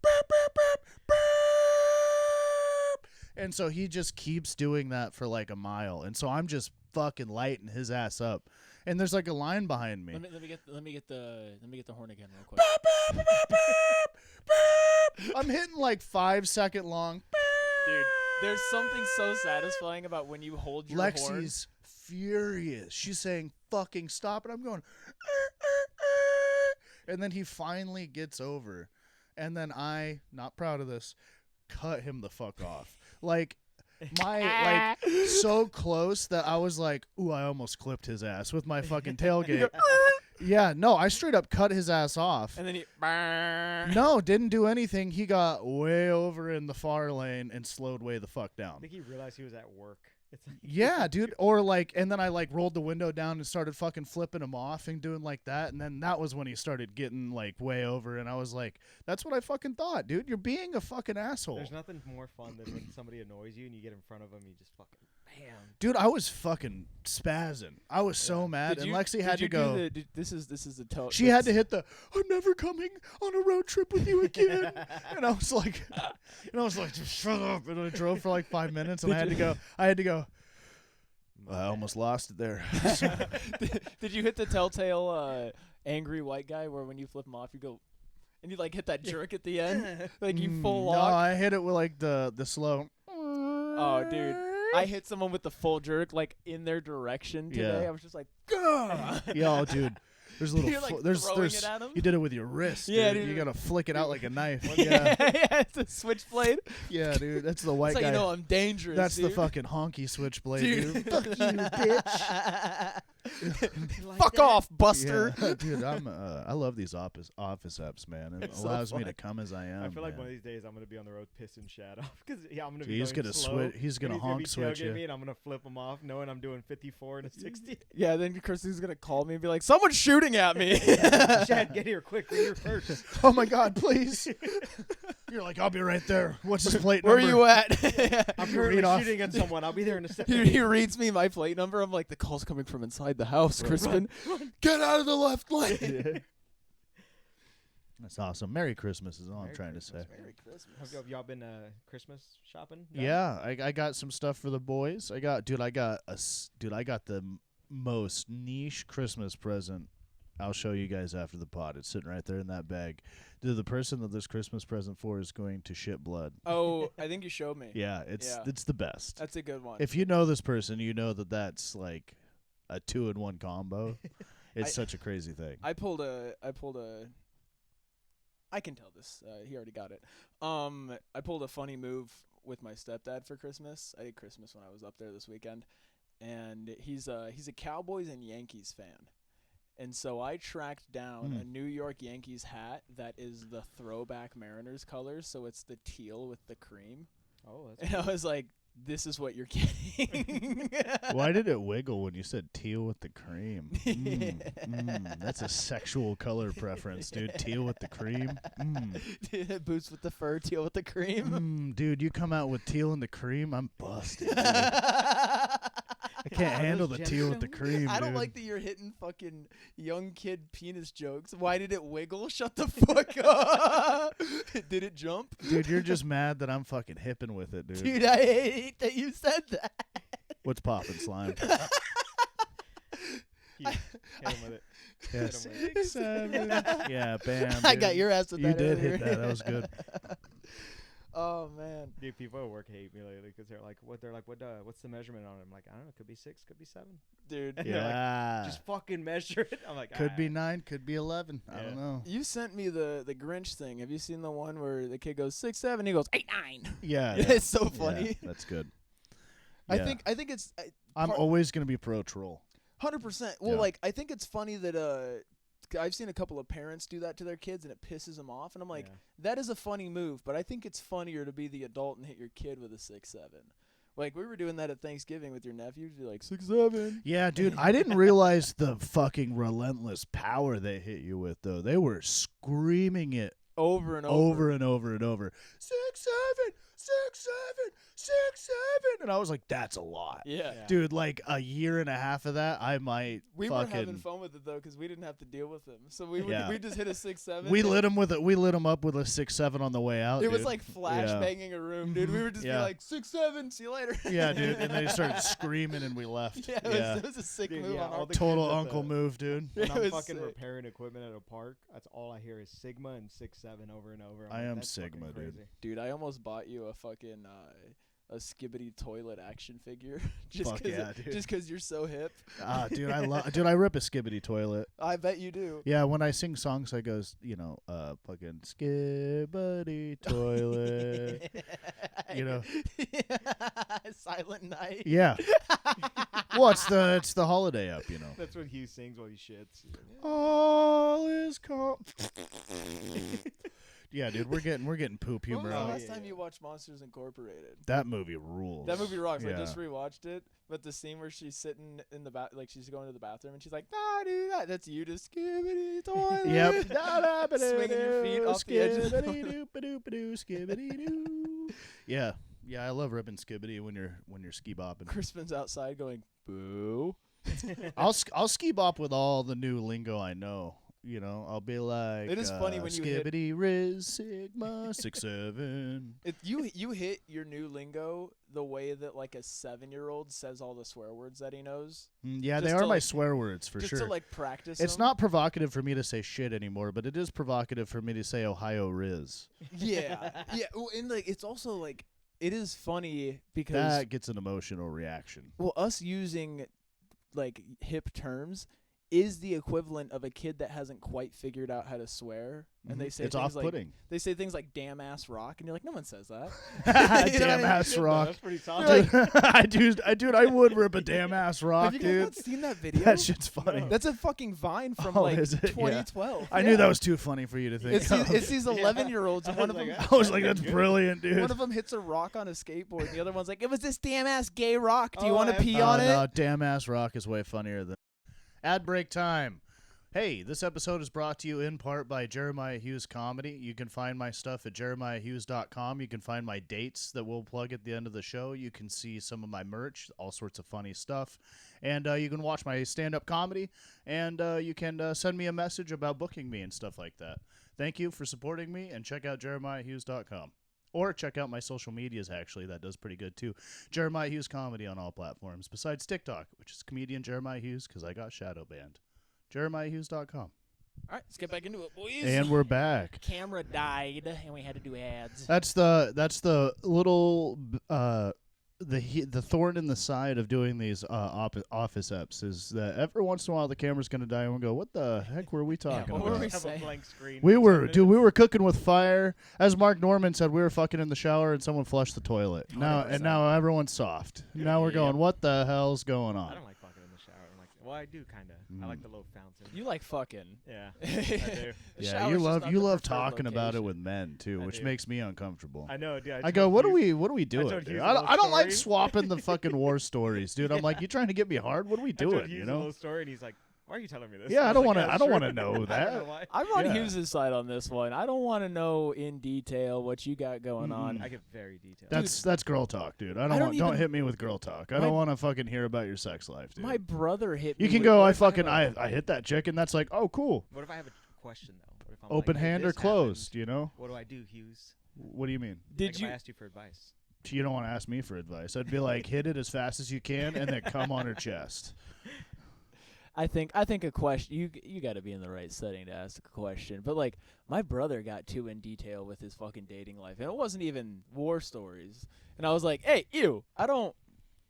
boop boop boop boop, and so he just keeps doing that for like a mile. And so I'm just fucking lighting his ass up. And there's like a line behind me. Let me get the horn again real quick. Boop, boop, boop, boop, boop. I'm hitting like 5-second long. Dude, there's something so satisfying about when you hold your horn. Lexi's furious. She's saying, fucking stop. And I'm going, and then he finally gets over. And then I, not proud of this, cut him the fuck off. Like, so close that I was like, ooh, I almost clipped his ass with my fucking tailgate. Yeah, no, I straight up cut his ass off. And then he No, didn't do anything. He got way over in the far lane and slowed way the fuck I down. think he realized he was at work. It's like, Yeah, dude. Or like, and then I like rolled the window down and started fucking flipping him off and doing like that. And then that was when he started getting like way over. And I was like, that's what I fucking thought, dude. You're being a fucking asshole. there's nothing more fun than when somebody annoys you and you get in front of them, you just fucking bam. Dude, I was fucking spazzing. I was so mad. And Lexi had to go. This is the tell. She had to hit the I'm never coming on a road trip with you again. And I was like just shut up. And I drove for like 5 minutes and I had to go I almost lost it there. Did you hit the telltale angry white guy where when you flip him off you go and you like hit that jerk at the end? Like you full No, lock? I hit it with like the slow. Oh, dude. I hit someone with the full jerk like in their direction today. Yeah. I was just like, "Gah!" Yo, dude. There's a little You're, like, there's throwing it at him? you did it with your wrist. Yeah, dude. dude. You gotta flick it out like a knife. yeah, Yeah. it's a switchblade. Yeah, dude. That's the white That's how guy. you know I'm dangerous. That's the dude. fucking honky switchblade, Dude. dude. Fuck you, bitch. Fuck off, Buster. Yeah, dude, I love these office apps, man. It It's so allows me to fun. come as I am. I feel like man. one of these days I'm gonna be on the road pissing Shad off because I'm gonna be. He's going gonna slow, he's gonna and honk switch tailgate you. me, and I'm gonna flip him off, knowing I'm doing 54 and a 60. Yeah, then Kirsty's gonna call me and be like, "Someone's shooting at me." Shad, get here quick! You're first. Oh my God, please! You're like, I'll be right there. What's his plate Where number? are you at? I'm You currently read off- shooting at someone. I'll be there in a he, second. he reads me my plate number. I'm like, the call's coming from inside the house, Crispin. Get out of the left lane. That's awesome. Merry Christmas is all I'm Merry trying Christmas, to say. man. Merry Christmas. Have y'all been Christmas shopping? No? Yeah, I got some stuff for the boys. I got the most niche Christmas present. I'll show you guys after the pod. It's sitting right there in that bag. Dude, the person that this Christmas present for is going to shit blood. Oh, I think you showed me. Yeah, it's the best. That's a good one. If you know this person, you know that that's like a 2-in-1 combo. It's such a crazy thing. I pulled a. I can tell this. He already got it. I pulled a funny move with my stepdad for Christmas. I did Christmas when I was up there this weekend, and he's a Cowboys and Yankees fan. And so I tracked down a New York Yankees hat that is the throwback Mariners colors, so it's the teal with the cream. Oh, that's And I was like, this is what you're getting. Why did it wiggle when you said teal with the cream? That's a sexual color preference, dude. Teal with the cream. Boots with the fur, teal with the cream. Dude, you come out with teal and the cream, I'm busted. Dude. I can't Are handle those the teal with the gemstones? cream, I don't dude. like that you're hitting fucking young kid penis jokes. Why did it wiggle? Shut the fuck up. Did it jump? Dude, you're just mad that I'm fucking hipping with it, dude. Dude, I hate that you said that. What's poppin', slime? Hit him with it. Yeah, Hit 'em with it. 6, 7. Yeah, bam. I dude. got your ass with You that did earlier. hit that. That was good. Oh, man. Dude, people at work hate me lately because they're like, what's the measurement on it? I'm like, I don't know, could be 6, could be 7. Dude. And they're like, Yeah. just fucking measure it. I'm like, Could be 9, could be 11. I Yeah. don't know. You sent me the Grinch thing. Have you seen the one where the kid goes 6, 7? He goes 8, 9. Yeah. It's so Yeah, funny. that's good. I Yeah. think it's I'm part- always going to be pro troll. 100%. Well, Yeah. like I think it's funny that I've seen a couple of parents do that to their kids and it pisses them off, and I'm like, Yeah. that is a funny move, but I think it's funnier to be the adult and hit your kid with a 6, 7. Like we were doing that at Thanksgiving with your nephews, be like 6, 7. Yeah, dude, I didn't realize the fucking relentless power they hit you with, though. They were screaming it Over and over and over and over. 6, 7, 6, 7, 6, 7. And I was like, that's a lot. Yeah. Yeah. Dude, like a year and a half of that, I might We were fucking... having fun with it though, because we didn't have to deal with them. So we Yeah. we just hit a 6, 7. We lit him up with a 6, 7 on the way out. It was dude. like flash Yeah. banging a room, dude. We were just be Yeah. like 6, 7. See you later. Yeah, dude. And they started screaming and we left. Yeah, it was a sick Dude, move yeah, on all our the Total kids at uncle the- move, dude. When It I'm was fucking sick. repairing equipment at a park, that's all I hear is Sigma and 6, 7 over and over. I'm I like, am that's fucking Sigma, dude. crazy. Dude, I almost bought you a fucking a skibbity toilet action figure just Fuck yeah, dude. just because you're so hip. Dude, I rip a skibbity toilet. I bet you do. Yeah, when I sing songs, I goes, fucking skibbity toilet. You know. Silent Night. Yeah. Well, it's the holiday up, you know. That's what Hughes sings while he shits. He's like, All is calm. Yeah, dude, we're getting poop When was humor the out. last yeah, time yeah. you watched Monsters Incorporated? That movie rules. That movie rocks. I Yeah. just rewatched it, but the scene where she's sitting in the like she's going to the bathroom and she's like, "Nah, dude, that's you to skibbity toilet." Yep. Swinging your feet off the edge of the Skibbity-doo-ba-doo-ba-doo, Yeah. Yeah, I love ripping skibbity when you're ski bopping. Crispin's outside going, "Boo." I'll ski bop with all the new lingo I know. You know, I'll be like, It is funny when you hit- skibbity riz sigma 6, 7. You hit your new lingo the way that like a 7-year-old says all the swear words that he knows. Yeah, Just they to, are my like- swear words for just sure. to like practice. It's them. not provocative for me to say shit anymore, but it is provocative for me to say Ohio Riz. Yeah, yeah. Well, and like it's also like it is funny because That gets an emotional reaction. well, us using like hip terms is the equivalent of a kid that hasn't quite figured out how to swear, and they say It's things like off-putting. they say things like "damn ass rock," and you're like, no one says that. Damn You know what I mean? ass rock. That's pretty solid. Dude, I would rip a damn ass rock, Have you guys dude. not seen that video? That shit's funny. That's a fucking Vine from Oh, like is it? Yeah. 2012. I knew that was too funny for you to think. It's these 11-year-olds, and one of them. I was like, that's brilliant, dude. One of them hits a rock on a skateboard, and the other one's like, "It was this damn ass gay rock. Do you Oh, want I to have- pee on it?" No, damn ass rock is way funnier than ad break time. Hey, this episode is brought to you in part by Jeremiah Hughes Comedy. You can find my stuff at jeremiahhughes.com. You can find my dates that we'll plug at the end of the show. You can see some of my merch, all sorts of funny stuff. And you can watch my stand-up comedy. And you can send me a message about booking me and stuff like that. thank you for supporting me, and check out jeremiahhughes.com. Or check out my social medias, actually. That does pretty good, too. Jeremiah Hughes Comedy on all platforms, besides TikTok, which is comedian Jeremiah Hughes, because I got shadow banned. jeremiahhughes.com. All right, let's get back into it, boys. And we're back. Camera died, and we had to do ads. That's the little the thorn in the side of doing these office eps is that every once in a while the camera's gonna die and we'll go, what the heck were we talking what about? were we Have a saying? blank screen. We for 10 were minutes. we were cooking with fire. As Mark Norman said, we were fucking in the shower and someone flushed the toilet. Now 100%. everyone's soft. Now we're going, what the hell's going I on? don't like fucking in the shower. I'm like, well, I do kind of. I like the little fountain. You like fucking. Yeah, I do. The Yeah, shower's you just love not you the love preferred talking about it location. with men too, I which do. makes me uncomfortable. I know, dude. I go, what are Hughes- we doing, told dude? Hughes I a don't, little I don't like story. swapping the fucking war stories, dude. I'm like, you trying to get me hard? What are we I told doing? Hughes You a know? little story, and he's like, "Why are you telling me this?" Yeah, I was don't like, wanna- "Yeah, I don't sure." wanna know I don't that. know why. I'm on Yeah. Hughes' side on this one. I don't want to know in detail what you got going on. I get very detailed. That's girl talk, dude. I don't don't want. Don't even- hit me with girl talk. I My- don't want to fucking hear about your sex life, dude. My brother hit me. You can with- go. what I if have fucking a- I hit that chick, and that's like, oh, cool. What if I have a question though? What if I'm Open like, hey, hand or this closed? happened. You know? What do I do, Hughes? What do you mean? Did Like you? If I asked you for advice. You don't want to ask me for advice. I'd be like, hit it as fast as you can, and then come on her chest. I think a question. You got to be in the right setting to ask a question. But like, my brother got too in detail with his fucking dating life, and it wasn't even war stories. And I was like, hey, I don't.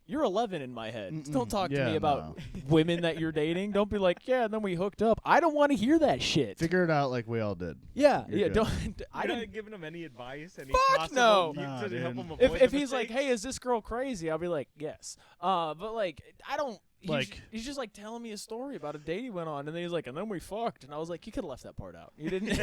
You're 11 in my head. Mm-mm. Don't talk to Yeah, me about women that you're dating. Don't be like, yeah, and then we hooked up. I don't want to hear that shit. Figure it out like we all did. Yeah, You're yeah. good. Don't. I You're don't. not giving him any advice. Any Fuck possible no. you- Nah, to help dude. him avoid If the he's like, mistakes? hey, is this girl crazy? I'll be like, yes. But like, I don't. Like- He's just like telling me a story about a date he went on, and then he's like, and then we fucked, and I was like, you could have left that part out. You didn't. He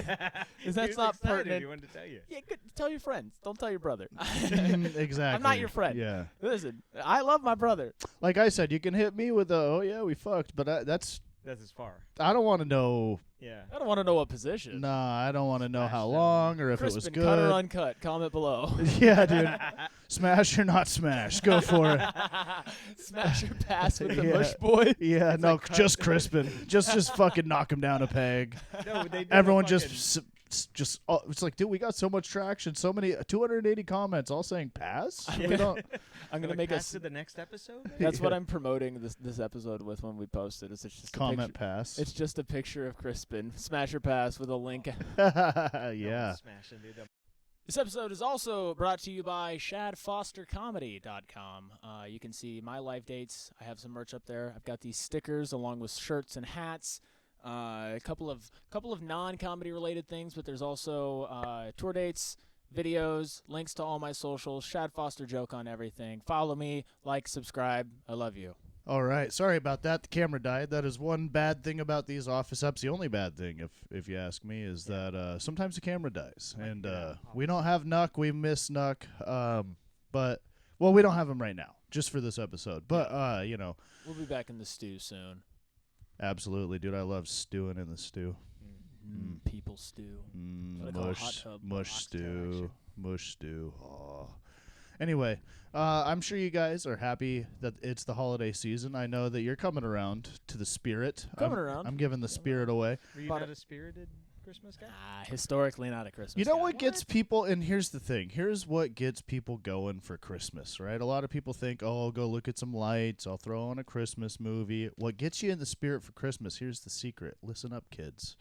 that's was not excited. pertinent. He wanted to tell you. Yeah, good. Tell your friends. Don't tell your brother. Exactly. I'm not your friend. Yeah. Listen, I love my brother. Like I said, you can hit me with a, oh yeah, we fucked, but that's That's as far. I don't want to know. Yeah. I don't want to know what position. Nah, I don't want to know Smash how them. long or if Crispin, it was cut or good. uncut. Comment below. Yeah, dude. Smash or not smash? Go for it. Smash or pass with the Yeah. mush boy. Yeah, It's no, like cut. just Crispin. just fucking knock him down a peg. No, they did Everyone a just fucking- just oh, it's like, dude, we got so much traction, so many 280 comments all saying pass. Yeah. We don't. I'm gonna like, make pass a. to the next episode. maybe? That's what Yeah. I'm promoting this episode with when we post it. It's just a Comment picture. pass. It's just a picture of Crispin. Smash or pass with a link. No, Yeah. smashing, dude. This episode is also brought to you by ShadFosterComedy.com. You can see my live dates. I have some merch up there. I've got these stickers along with shirts and hats. A couple of non-comedy related things, but there's also tour dates, videos, links to all my socials. Shad Foster joke on everything. Follow me, like, subscribe. I love you. All right. Sorry about that. The camera died. That is one bad thing about these office ups. The only bad thing, if you ask me, is that sometimes the camera dies, and we don't have Nuck. We miss Nuck. But well, we don't have him right now, just for this episode. But you know, We'll be back in the stew soon. absolutely, dude. I love stewing in the stew. People stew. What I call a hot Mush, tub mush oxtail stew, action. mush stew. Oh. Anyway, I'm sure you guys are happy that it's the holiday season. I know that you're coming around to the spirit. Coming around. I'm giving the spirit away. Were you Bought not a spirited Christmas guy? Historically not a Christmas. You know guy. what gets people, and here's the thing. Here's what gets people going for Christmas, right? A lot of people think, oh, I'll go look at some lights. I'll throw on a Christmas movie. What gets you in the spirit for Christmas, here's the secret. Listen up, kids.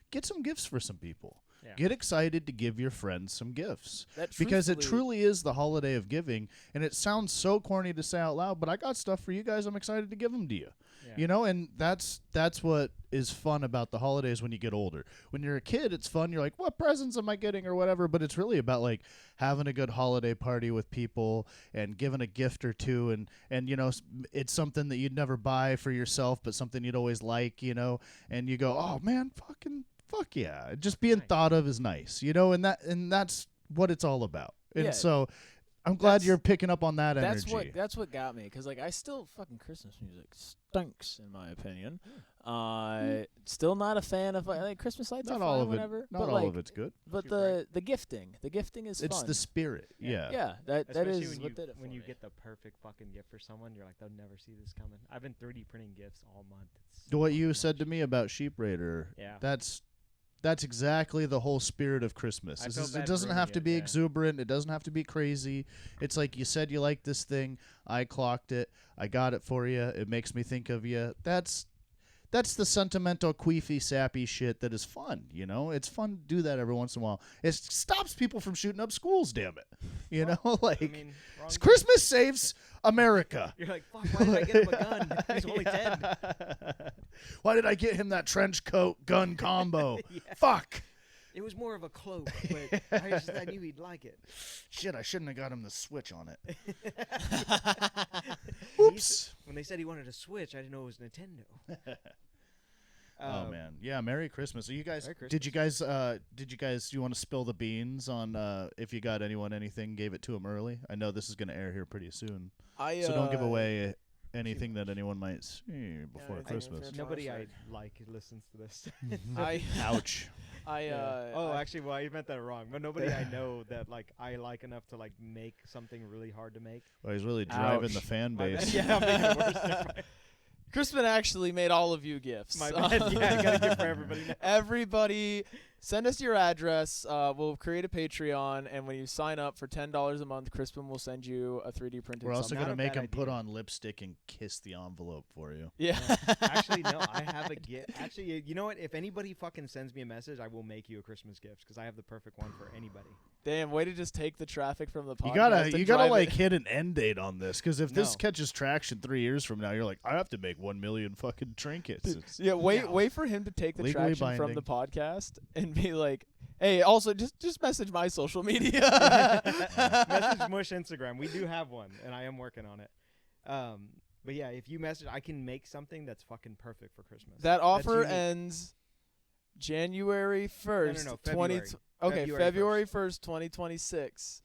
Get some gifts for some people. Yeah. Get excited to give your friends some gifts. That Because it truthfully- truly is the holiday of giving, and it sounds so corny to say out loud, but I got stuff for you guys. I'm excited to give them to you. Yeah. You know, and that's what is fun about the holidays when you get older. When you're a kid, it's fun. You're like, what presents am I getting or whatever, but it's really about like having a good holiday party with people and giving a gift or two, and you know, it's something that you'd never buy for yourself, but something you'd always like, you know, and you go, oh man, fuck yeah. Just being Nice. thought of is nice, you know, and that's what it's all about. And Yeah. so I'm glad That's- you're picking up on that That's energy. that's what got me, because like I still fucking Christmas music stinks in my opinion. Still not a fan of like Christmas lights. Not are all fine, of it. whatever, Not but all like, of it's good. But You're the gifting is It's fun. the spirit. Yeah. yeah, that Especially is when what you did it when for you me. get the perfect fucking gift for someone, you're like, they'll never see this coming. I've been 3D printing gifts all month. It's What fucking you said much. to me about Sheep Raider, Yeah. that's That's exactly the whole spirit of Christmas. I felt It bad doesn't have ruining to it, be yeah. exuberant. It doesn't have to be crazy. It's like you said you like this thing. I clocked it. I got it for you. It makes me think of you. That's the sentimental, queefy, sappy shit that is fun, you know? It's fun to do that every once in a while. It stops people from shooting up schools, damn it. You know? Like, I mean, wrong Christmas saves America. You're like, fuck, why did I get him a gun? He's only 10. Why did I get him that trench coat gun combo? Yeah. Fuck. It was more of a cloak, but I knew he'd like it. Shit, I shouldn't have got him the Switch on it. Oops. When they said he wanted a Switch, I didn't know it was Nintendo. Oh man, yeah. Merry Christmas. Are you guys? Merry Did you guys? Do you want to spill the beans on if you got anyone anything? Gave it to them early. I know this is going to air here pretty soon, so don't give away anything that anyone might see before anything Christmas. for- Nobody I like listens to this. Ouch. Actually, well, you meant that wrong. But nobody I know that like I like enough to like make something really hard to make. Well, he's really driving Ouch. the fan My bad. base. Yeah, I'm making it worse. Never mind. Crispin actually made all of you gifts. My bad. Yeah, I gotta give for everybody now. Everybody, send us your address. We'll create a Patreon, and when you sign up for $10 a month, Crispin will send you a 3D printed. We're also something. going to Not a make bad him put idea. on lipstick and kiss the envelope for you. Yeah. Actually, no, I have a gift. Actually, you know what? If anybody fucking sends me a message, I will make you a Christmas gift because I have the perfect one for anybody. Damn, way to just take the traffic from the podcast. You gotta and you gotta drive like it. hit an end date on this because if this No. catches traction 3 years from now, you're like, I have to make 1 million fucking trinkets. It's- Yeah, wait, Yeah. wait for him to take the Legally traction from the binding. podcast and be like, "Hey, also just message my social media." Message Mush Instagram. We do have one, and I am working on it. But yeah, if you message, I can make something that's fucking perfect for Christmas. That That's offer unique. ends January 1st. no, 20 February. Okay, February February 1st, 2026.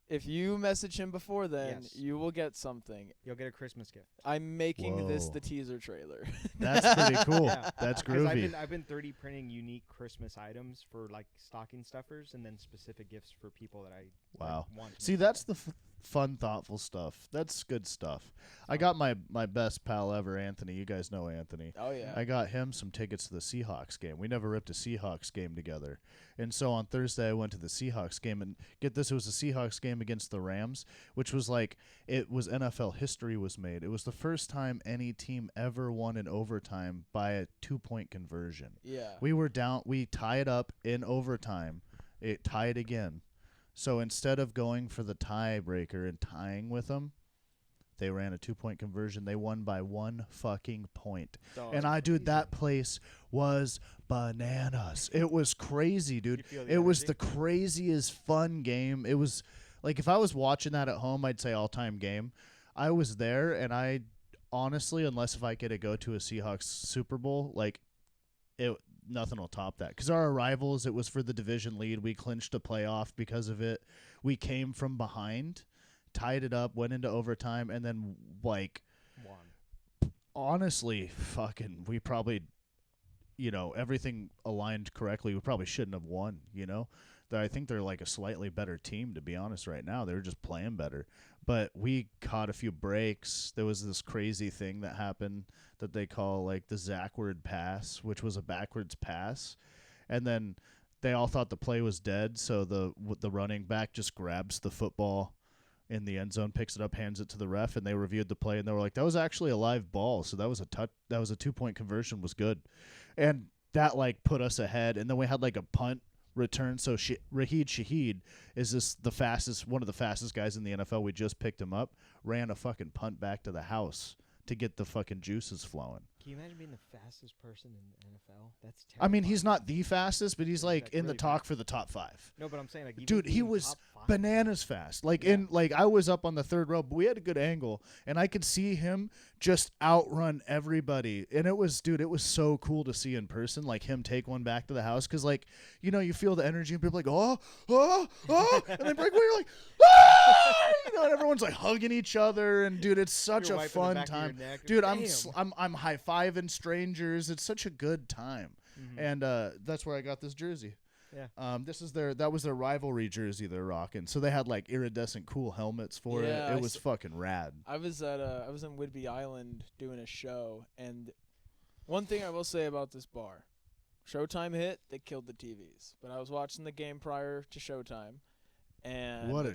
If you message him before then, Yes. you will get something. You'll get a Christmas gift. I'm making this Whoa. the teaser trailer. That's pretty cool. Yeah. That's 'Cause groovy. I've been 3D printing unique Christmas items for like stocking stuffers, and then specific gifts for people that I Wow. want. To See, make that's something. the fun, thoughtful stuff. That's good stuff. I got my best pal ever, Anthony. You guys know Anthony. Oh yeah. I got him some tickets to the Seahawks game. We never ripped a Seahawks game together. And so on Thursday, I went to the Seahawks game. And get this, it was a Seahawks game against the Rams, which was like, it was NFL history was made. It was the first time any team ever won in overtime by a 2-point conversion. Yeah. We were down. We tied up in overtime. It tied again. So instead of going for the tiebreaker and tying with them, they ran a 2-point conversion. They won by 1 fucking point. Dog, And dude, that place was bananas. It was crazy, dude. You feel the It was energy? the craziest fun game. It was like if I was watching that at home, I'd say all-time game. I was there, and I honestly, unless if I get to go to a Seahawks Super Bowl, like nothing will top that. Because our arrivals, it was for the division lead. We clinched a playoff because of it. We came from behind, tied it up, went into overtime, and then like One. honestly, fucking, we probably, everything aligned correctly. We probably shouldn't have won, I think they're like a slightly better team, to be honest, right now. They were just playing better. But we caught a few breaks. There was this crazy thing that happened that they call like the Zackward pass, which was a backwards pass. And then they all thought the play was dead, so the running back just grabs the football in the end zone, picks it up, hands it to the ref, and they reviewed the play, and they were like, that was actually a live ball, so that was a 2-point conversion, was good. And that like put us ahead. And then we had like a punt return. So Raheed Shaheed is one of the fastest guys in the NFL. We just picked him up, ran a fucking punt back to the house to get the fucking juices flowing. Can you imagine being the fastest person in the NFL? That's terrifying. I mean, he's not the fastest, but he's like Like, in the really talk for the top 5. No, but I'm saying like, even Dude, he being was top 5. bananas fast. Like Yeah. I was up on the 3rd row, but we had a good angle, and I could see him just outrun everybody. And it was so cool to see in person, like him take one back to the house, because like you feel the energy, and people are like oh, and then break away, you're like and everyone's like hugging each other, and dude, it's such You're a wiping the fun back of your time, neck. dude. Damn. I'm high fiving strangers. It's such a good time. Mhm. And that's where I got this jersey. Yeah. That was their rivalry jersey they're rocking. So they had like iridescent cool helmets for Yeah, it. I It was s- fucking rad. I was in Whidbey Island doing a show, and one thing I will say about this bar, Showtime hit, they killed the TVs. But I was watching the game prior to Showtime, and what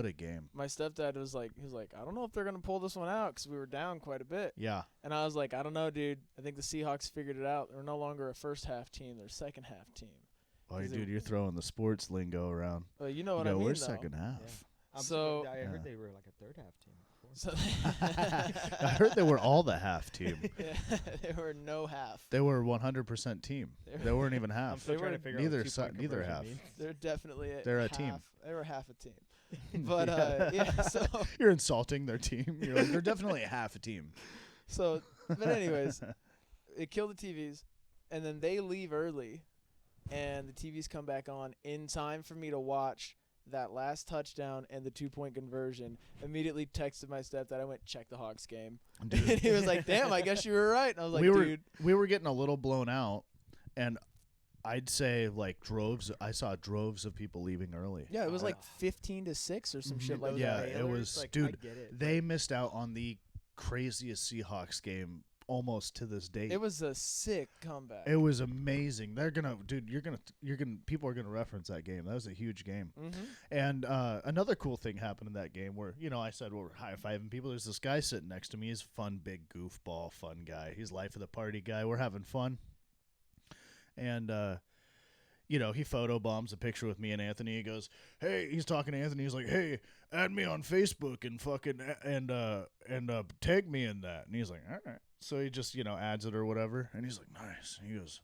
a game. my stepdad was like, I don't know if they're gonna pull this one out because we were down quite a bit. Yeah. And I was like, I don't know, dude. I think the Seahawks figured it out. They're no longer a first half team; they're a second half team. Oh, Is it- dude, you're throwing the sports lingo around. Well, you know what You I go, mean. we're though. second half. I'm So- I heard Yeah. they were like a third half team before. So I heard they were all the half team. yeah, they were no half. They were 100% team. They weren't even I'm half. still They trying were to figure neither out what side- 2-point neither conversion half. means. They're definitely They're a half. team. They were half a team. But yeah, so You're insulting their team. You're like, they're definitely half a team. but anyways, it killed the TVs, and then they leave early, and the TVs come back on in time for me to watch that last touchdown and the 2-point conversion. Immediately texted my stepdad. I went, check the Hawks game. And he was like, damn, I guess you were right. And I was like, dude. we were getting a little blown out, and I'd say like I saw droves of people leaving early. Yeah, it was like Ah. 15-6 or some shit like Those Yeah, that. it Baylors, was- like, dude, I get it. They missed out on the craziest Seahawks game almost to this date. It was a sick comeback. It was amazing. They're gonna, dude. You're gonna. People are gonna reference that game. That was a huge game. Mm-hmm. And another cool thing happened in that game where, I said we're high fiving people. There's this guy sitting next to me. He's a fun, big goofball, fun guy. He's life of the party guy. We're having fun. And he photobombs a picture with me and Anthony. He goes, "Hey," he's talking to Anthony. He's like, "Hey, add me on Facebook and fucking and tag me in that." And he's like, "All right." So he just adds it or whatever. And he's like, "Nice." And he goes,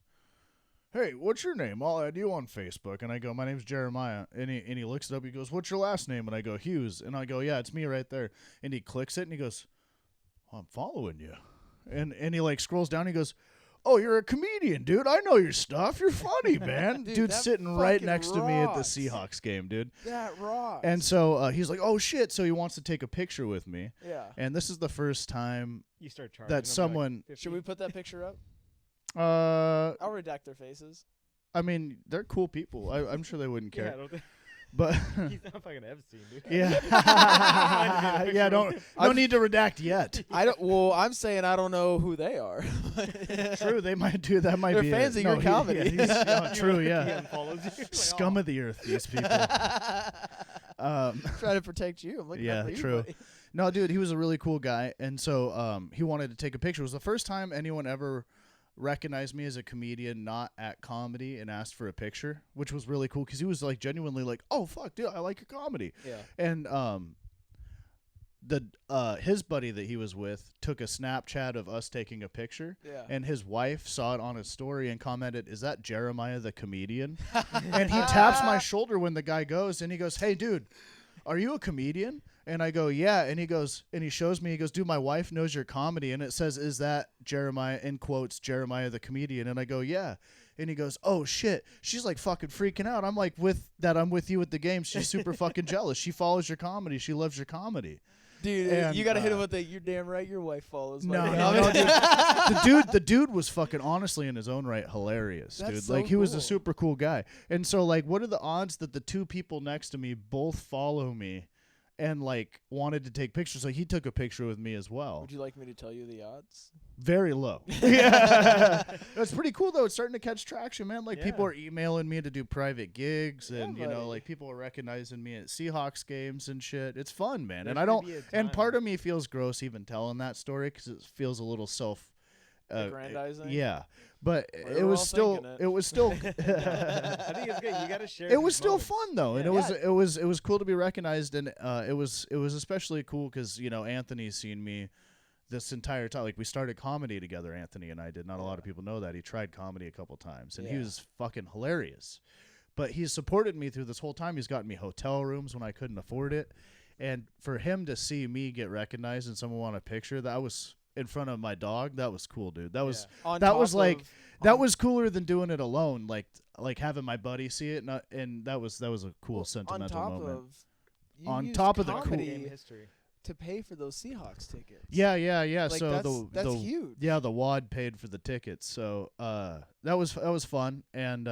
"Hey, what's your name? I'll add you on Facebook." And I go, "My name's Jeremiah." And he looks it up. He goes, "What's your last name?" And I go, "Hughes." And I go, "Yeah, it's me right there." And he clicks it and he goes, "Oh, I'm following you." And he like scrolls down. And he goes, "Oh, you're a comedian, dude. I know your stuff. You're funny, man." Dude, Dude's that sitting right fucking next to me at the rocks. Seahawks game, dude. That rocks. And so he's like, "Oh, shit." So he wants to take a picture with me. yeah. And this is the first time You start charging that them for, like, someone- 50. Should we put that picture up? I I'll redact their faces. mean, they're cool people. I'm sure they wouldn't Yeah, I care. don't think But he's not fucking Epstein, dude. yeah. Find Yeah, a don't picture no need to redact yet. I don't. Well, I'm saying I don't know who they are. True, they might do that. Might They're be fans it. of your No, comedy. Yeah, yeah, true, He yeah. unfollows you. Like, Scum oh. of the earth, these people. Trying to protect you. I'm looking Yeah, out for you, true. buddy. No, dude, he was a really cool guy, and so he wanted to take a picture. It was the first time anyone ever recognized me as a comedian not at comedy and asked for a picture, which was really cool because he was like genuinely like, "Oh fuck, dude, I like your comedy." Yeah. And his buddy that he was with took a Snapchat of us taking a picture. Yeah. And his wife saw it on his story and commented, "Is that Jeremiah the comedian?" And he taps my shoulder when the guy goes, and he goes, "Hey, dude, are you a comedian?" And I go, "Yeah." And he goes, and he shows me, he goes, "Dude, my wife knows your comedy." And it says, "Is that Jeremiah," in quotes, "Jeremiah the comedian?" And I go, "Yeah." And he goes, "Oh shit." She's like fucking freaking out. I'm like, I'm with you at the game. She's super fucking jealous. She follows your comedy. She loves your comedy. Dude, And, you gotta hit him with the "You're damn right, your wife follows." my No, comedy." dude. The dude was fucking honestly in his own right hilarious, That's dude. so Like he was a cool. super cool guy. And so like, what are the odds that the two people next to me both follow me and like wanted to take pictures? Like he took a picture with me as well. Would you like me to tell you the odds? Very low. Yeah, it's pretty cool though. It's starting to catch traction, man. Like people Yeah. are emailing me to do private gigs, Yeah, and buddy. like people are recognizing me at Seahawks games and shit. It's fun, man. There's And I gonna don't. be a And time- part of me feels gross even telling that story because it feels a little self. Aggrandizing? Yeah, but We it were was all still. thinking it. It was still. I think it's good. You gotta share. It was these still moments. fun though, and Yeah. it was cool to be recognized, and it was especially cool because Anthony's seen me this entire time. Like we started comedy together, Anthony and I did. Not a lot of people know that he tried comedy a couple times, and he Yeah. was fucking hilarious. But he's supported me through this whole time. He's gotten me hotel rooms when I couldn't afford it, and for him to see me get recognized and someone want a picture, that was in front of my dog. That was cool, dude. That was. On That top was like of- that was cooler than doing it alone. Like having my buddy see it, and that was a cool on sentimental top moment. of you On used top of the cool- comedy Game history. to pay for those Seahawks tickets. Yeah. Like, So that's the huge. yeah, the WAD paid for the tickets. So that was fun, and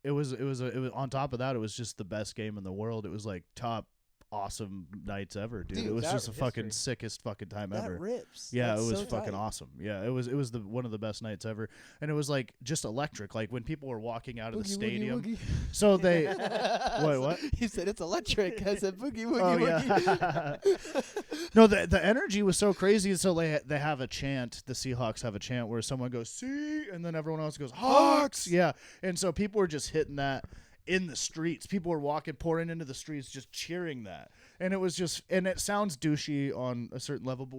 it was on top of that, it was just the best game in the world. It was like top awesome nights ever, dude. Dude, It was that just the fucking history. sickest fucking time That ever. rips. Yeah, That's it was so fucking tight. awesome. Yeah, it was one of the best nights ever, and it was like just electric. Like when people were walking out of the Boogie, stadium. woogie, So they woogie. wait, what? You said it's electric. I said boogie woogie Oh woogie. yeah. No, the energy was so crazy. So they have a chant. The Seahawks have a chant where someone goes "See," and then everyone else goes "Hawks." Yeah, and so people were just hitting that in the streets. People were pouring into the streets, just cheering that. And it was just, and it sounds douchey on a certain level, but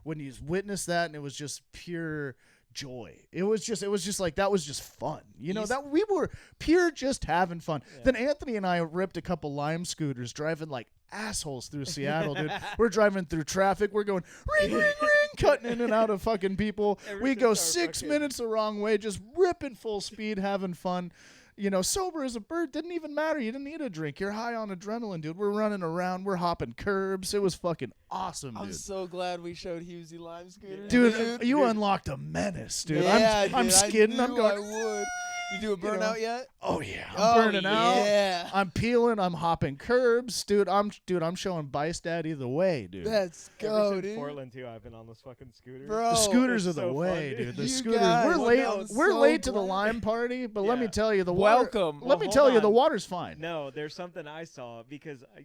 when you witness that, and it was just pure joy. It was just like, that was just fun. You know, that we were pure just having fun. Yeah. Then Anthony and I ripped a couple Lime scooters driving like assholes through Seattle, dude. We're driving through traffic. We're going ring, ring, ring, cutting in and out of fucking people. We Everything's go our 6 fucking- minutes the wrong way, just ripping full speed, having fun. You know, sober as a bird, didn't even matter. You didn't need a drink. You're high on adrenaline, dude. We're running around. We're hopping curbs. It was fucking awesome, I'm dude. so glad we showed Hughesy Lime scooters. Dude, you unlocked a menace, dude. Yeah, I'm dude, skidding. I I'm knew going. I would. You do a You know. burnout yet? Oh yeah, Oh, I'm burning out. Yeah. I'm peeling. I'm hopping curbs, dude. I'm showing Bice Daddy the way, dude. Let's Ever go, since dude. Portland too, I've been on those fucking scooters. Bro. The scooters are it's the so way, fun, dude. The You scooters. guys, We're late. I'm We're so late to the glad. Lime party, but let me Yeah. tell you, the water. Welcome. Let me Well, tell hold you, the on. water's fine. No, there's something I saw because I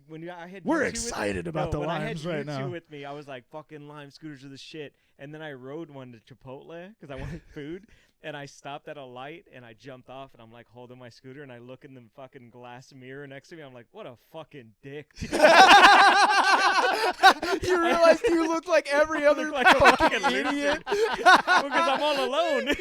had We're you two with- excited about the when I had limes you right two now. with me, I was like, fucking Lime scooters are the shit. And then I rode one to Chipotle because I wanted food. And I stopped at a light and I jumped off and I'm like holding my scooter and I look in the fucking glass mirror next to me. I'm like, what a fucking dick. You realized you look like every I other look like a fucking idiot. idiot because I'm all alone.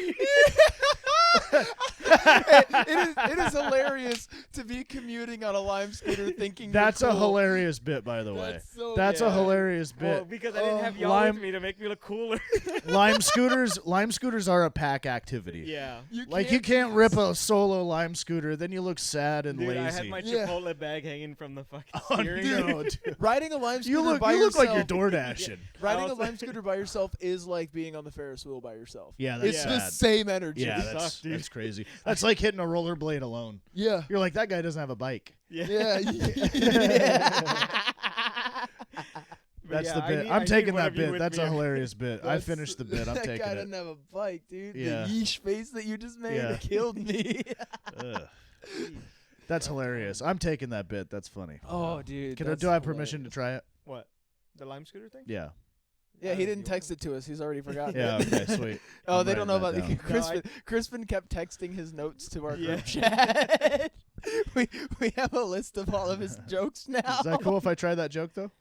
it is hilarious to be commuting on a Lime scooter thinking That's you're a cool. hilarious bit, by the way. That's so That's a good. hilarious Well, bit. because I didn't have y'all Lime- with me to make me look cooler. Lime scooters are a pack activity. Yeah. Like you can't rip a solo Lime scooter, then you look sad and Dude, lazy. I had my Yeah. Chipotle bag hanging from the fucking Oh, steering no, wheel. dude. Riding a Lime scooter You look by you look yourself. like you're door dashing. Riding a Also- Lime scooter by yourself is like being on the Ferris wheel by yourself. Yeah, that's It's sad. the same energy. Yeah, Suck, that's dude. that's crazy. That's like hitting a rollerblade alone. Yeah. You're like, that guy doesn't have a bike. Yeah. But That's yeah, the I bit. need- I'm I taking need one that of you bit. with That's me. a hilarious bit. I That's- finished the bit. I'm that taking guy it. doesn't have a bike, dude. Yeah. The yeesh face that you just made Yeah. killed me. Ugh. That's hilarious. I'm taking that bit. That's funny. Oh, dude. Do I have permission to try it? What? The Lime scooter thing? Yeah. Yeah, he You didn't text it to us. He's already forgotten. Yeah. it. Okay. Sweet. Oh, I'm they don't know writing about that the down. Crispin. Crispin kept texting his notes to our Yeah. group chat. we have a list of all of his jokes now. Is that cool if I try that joke though?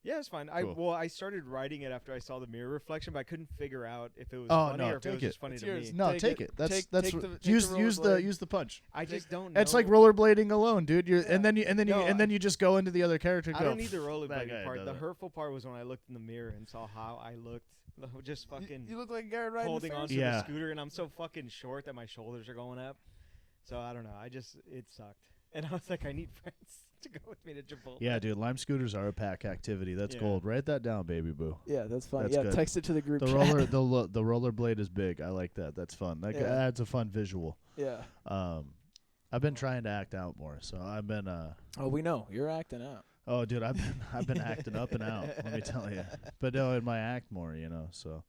Yeah, it's fine. Cool. I started writing it after I saw the mirror reflection, but I couldn't figure out if it was Oh, funny no, or if it take was it. just funny It's to yours. me. No, Take take it. it. That's Take that's the- what- take use the use the rollerblade. use the punch. I just don't know. It's like rollerblading alone, dude. Yeah. And then No, you just go into the other character. And I go, don't need the That guy rollerblading part. does The it. hurtful part was when I looked in the mirror and saw how I looked. Just fucking You look like a guy riding holding a onto Ferris. Yeah. the scooter, and I'm so fucking short that my shoulders are going up. So I don't know. It sucked. And I was like, I need friends to go with me to Chipotle. Yeah, dude. Lime scooters are a pack activity. That's Yeah. gold. Write that down, baby boo. Yeah, that's fun. That's yeah, good. text it to the group The chat. roller the rollerblade is big. I like that. That's fun. That Yeah. adds a fun visual. Yeah. I've been trying to act out more, so I've been Oh, we know you're acting out. oh dude, I've been acting up and out, let me tell you. But no, in my act more, so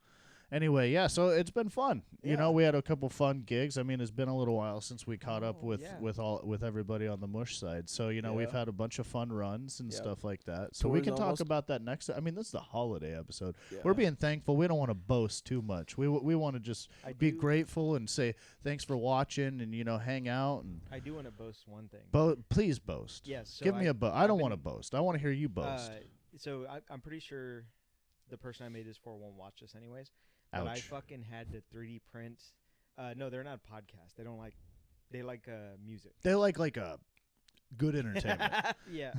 anyway, yeah, so it's been fun. You know, Yeah. we had a couple fun gigs. I mean, it's been a little while since we caught up Oh, with yeah. with everybody on the Mush side. So, we've Yeah. had a bunch of fun runs and Yep. stuff like that. So we Tours can talk almost. about that next. I mean, this is the holiday episode. Yeah. We're being thankful. We don't want to boast too much. We want to just I be do- grateful and say thanks for watching and hang out and I do want to boast one thing. please boast. Yes. So Give me a boast. I I've don't want to been- boast. I want to hear you boast. So I'm pretty sure the person I made this for won't watch this anyways. But I Ouch. fucking had to 3D print. No, they're not a podcast. They don't like. They like music. They like a good entertainment. Yeah.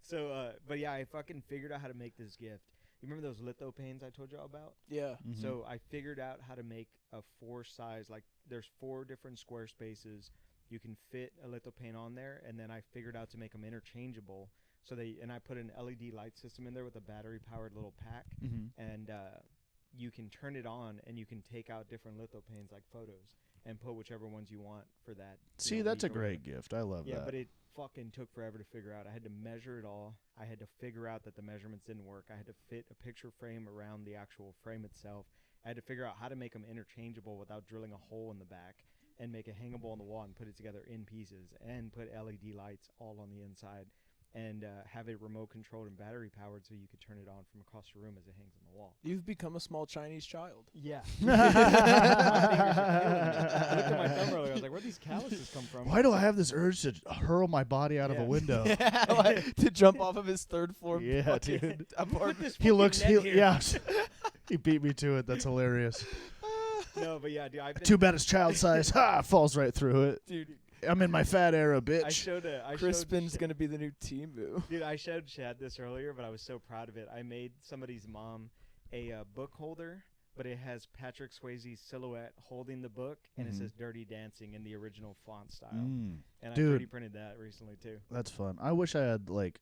So, but yeah, I fucking figured out how to make this gift. You remember those litho panes I told you all about? Yeah. Mhm. So I figured out how to make a 4 size. Like there's 4 different square spaces. You can fit a litho pane on there, and then I figured out to make them interchangeable. So I put an LED light system in there with a battery powered little pack, Mhm. and you can turn it on and you can take out different litho panes like photos. and put whichever ones you want for that. See, that's a week or whatever. great gift. I love Yeah, that. but it fucking took forever to figure out. I had to measure it all. I had to figure out that the measurements didn't work. I had to fit a picture frame around the actual frame itself. I had to figure out how to make them interchangeable without drilling a hole in the back, and make it hangable on the wall and put it together in pieces, and put LED lights all on the inside, and have it remote controlled and battery powered so you could turn it on from across the room as it hangs on the wall. You've become a small Chinese child. Yeah. I looked at my thumb earlier. I was like, where'd these calluses come from? Why do I have this urge to hurl my body out of a Yeah. window? To jump off of his third floor. Yeah, fucking dude. apartment. He looks. Yeah. He beat me to it. That's hilarious. No, but yeah, dude, I've been, Too bad it's child size. Ha! Falls right through it. Dude, I'm in my fat era, bitch. I showed Crispin's going to be the new Timu. Dude, I showed Chad this earlier, but I was so proud of it. I made somebody's mom a book holder, but it has Patrick Swayze's silhouette holding the book, and it says Dirty Dancing in the original font style. And Dude. I 3D printed that recently, too. That's fun. I wish I had I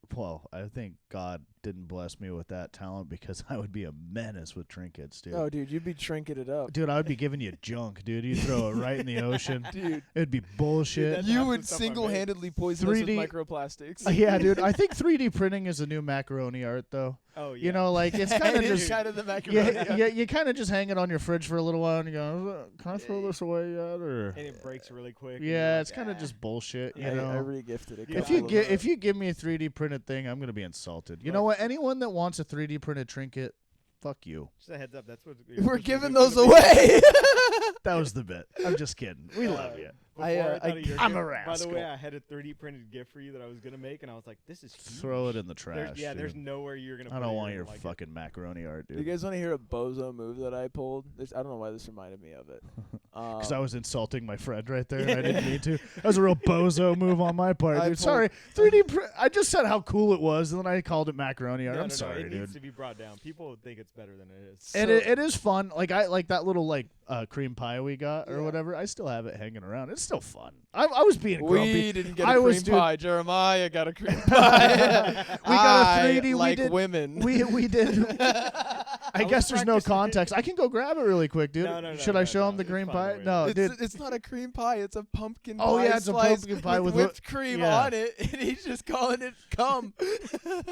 think God didn't bless me with that talent because I would be a menace with trinkets, dude. Oh, dude, you'd be trinketed up. Dude, I would be giving you junk, dude. You throw it right in the ocean. Dude, It'd be bullshit. That's you half the would stuff I made. single-handedly poison us with 3D microplastics. Yeah, dude. I think 3D printing is the new macaroni art, though. Oh, yeah. You know, like it's kind of It is just kind of the macaroni. you kind of just hang it on your fridge for a little while and you go, can I throw this away yet? Or And it breaks really quick. and you're yeah, like, it's kind of just bullshit. I You know, re-gifted it. Yeah, if you give me a 3D printed thing, I'm gonna be insulted. You know what? Anyone that wants a 3D printed trinket, fuck you. Just a heads up, that's what We're giving those away. That was the bit. I'm just kidding. We love you. I'm a By the way, rascal. I had a 3D printed gift for you that I was gonna make, and I was like, "This is huge." Throw it in the trash. There's dude. nowhere you're gonna. I put don't it want you're your gonna like it. fucking macaroni art, Do dude. you guys want to hear a bozo move that I pulled? I don't know why this reminded me of it. Because I was insulting my friend right there. And I didn't mean to. That was a real bozo move on my part, I dude. Sorry. 3D. I just said how cool it was, and then I called it macaroni art. No, I'm no, sorry, it dude. needs to be brought down. People think it's better than it is. And it is fun. Like I like that little cream pie we got or Yeah. whatever. I still have it hanging around. It's still fun. I was being grumpy. We didn't get a I cream was, dude- pie. Jeremiah got a cream pie. We got a 3D. I We like did. women. We did. I was guess there's no practicing. context. I can go grab it really quick, dude. No, Should I show him the it's green fine pie? the way No, it dude. It's not a cream pie. It's a pumpkin Oh, pie yeah, it's a slice pumpkin pie with whipped cream yeah. on it, and he's just calling it cum.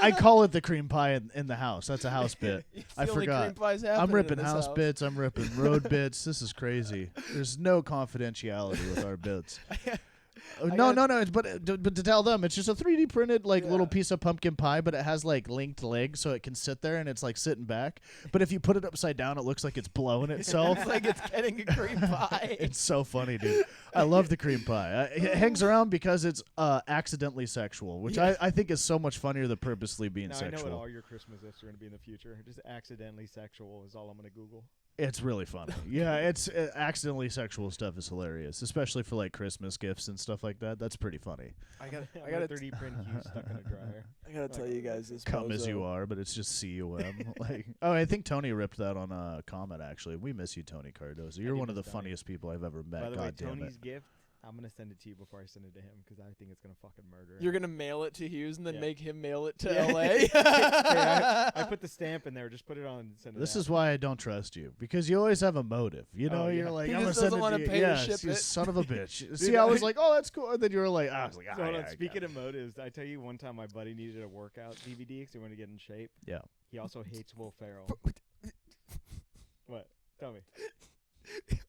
I call it the cream pie in the house. That's a house bit. It's I the only forgot. cream pies I'm happening ripping in this house bits. I'm ripping road bits. This is crazy. There's no confidentiality with our bits. No. But to tell them, it's just a 3D printed little Yeah. piece of pumpkin pie, but it has linked legs, so it can sit there and it's sitting back. But if you put it upside down, it looks like it's blowing itself. It's like it's getting a cream pie. It's so funny, dude. I love the cream pie. It hangs around because it's accidentally sexual, which I think is so much funnier than purposely being Now I know what sexual. all your Christmas gifts are gonna be in the future. Just accidentally sexual is all I'm gonna Google. It's really funny. Yeah, it's accidentally sexual stuff is hilarious, especially for Christmas gifts and stuff like that. That's pretty funny. I got I got 3D print Hughes stuck in a dryer. I gotta tell you guys this. Come as you bozo. are, but it's just CUM. I think Tony ripped that on a comment. Actually, we miss you, Tony Cardoza. You're do one of the miss Tony. funniest people I've ever met. By the way, God damn it. Tony's gift, I'm gonna send it to you before I send it to him because I think it's gonna fucking murder him. You're gonna mail it to Hughes and then Yeah. make him mail it to Yeah. L.A. I put the stamp in there. Just put it on and send it. This out. is why I don't trust you, because you always have a motive. You know, Oh, you're yeah. like, He I'm gonna just send doesn't it wanna to you. pay to Yes, ship you it. son of a bitch. See, Dude, I was like, oh, that's cool. And then you were like, I was like, So hold yeah, on. I Speaking got of motives, I tell you, one time my buddy needed a workout DVD because he wanted to get in shape. Yeah. He also hates Will Ferrell. What? Tell me.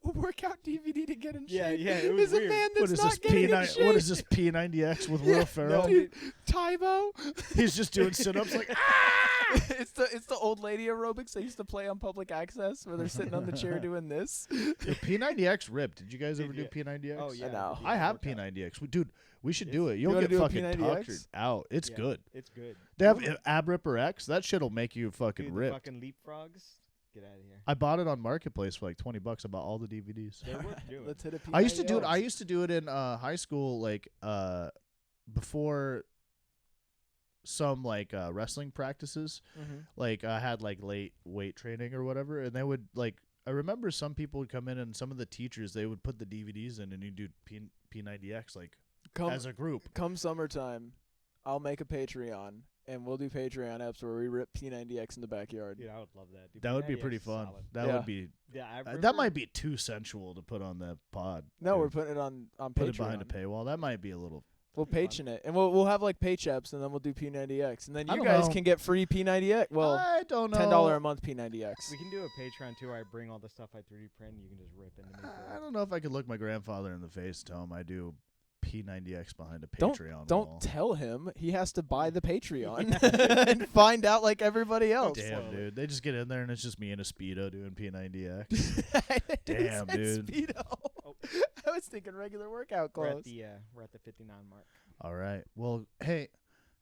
A workout DVD to get in Yeah, shape. yeah, it was is a weird. man What that's is not this getting in P9? shape. What is this P90X with Yeah, Will Ferrell? no, Dude, Tybo. He's just doing sit-ups like, ah! it's the old lady aerobics they used to play on public access where they're sitting on the chair doing this. The P90X ripped. Did you guys ever do Yeah. P90X? Oh yeah. know. I have workout. P90X. Dude, we should do It's- it. You You'll wanna get do a fucking P90X? tuckered out. It's Yeah, good. It's good. They have Ab Ripper X. That shit'll make you fucking Dude, the rip. fucking leapfrogs. Get out of here. I bought it on Marketplace for $20. I bought all the DVDs. They're worth doing. Let's hit a I used to do it. PIO. I used to do it in high school, before some wrestling practices. Mhm. I had late weight training or whatever, and they would I remember some people would come in and some of the teachers they would put the DVDs in and you do P90X Come, as a group. come summertime, I'll make a Patreon and we'll do Patreon apps where we rip P90X in the backyard. Dude, I would love that. Dude, That would be P90X pretty is fun. solid. That Yeah. would be. Yeah, I That remember- might be too sensual to put on the pod. No, dude. we're putting it on Patreon. Put it behind a paywall. That might be a little. We'll Pretty fun. Patreon it, and we'll have like Page apps, and then we'll do P90X, and then I you don't guys know. can get free P90X. Well, I don't know. $10 a month P90X. We can do a Patreon too where I bring all the stuff I 3D print and you can just rip into me. for I it. don't know if I could look my grandfather in the face and tell him I do P90X behind a Don't- Patreon Don't wall. tell him. He has to buy the Patreon and find out like everybody else. Damn, Spoil it. dude. They just get in there and it's just me in a Speedo doing P90X. Damn, It said dude. Speedo. Oh. I was thinking regular workout We're clothes. at the 59 mark. All right. Well, hey,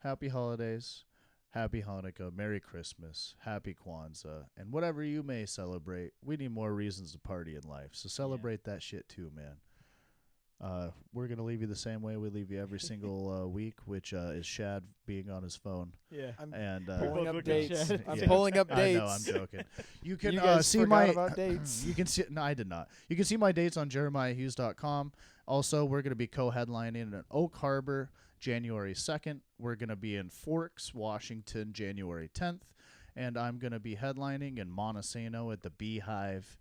happy holidays. Happy Hanukkah. Merry Christmas. Happy Kwanzaa. And whatever you may celebrate, we need more reasons to party in life. So celebrate that shit too, man. We're going to leave you the same way we leave you every single week, which is Shad being on his phone. Yeah. I'm And pulling both up look at dates. Chad. I'm Yeah. pulling up I dates. know, I'm joking. You can You guys see forgot my about dates. You can see. No, I did not. You can see my dates on jeremiahhughes.com. Also, we're going to be co-headlining in Oak Harbor January 2nd. We're going to be in Forks, Washington, January 10th, and I'm going to be headlining in Montesano at the Beehive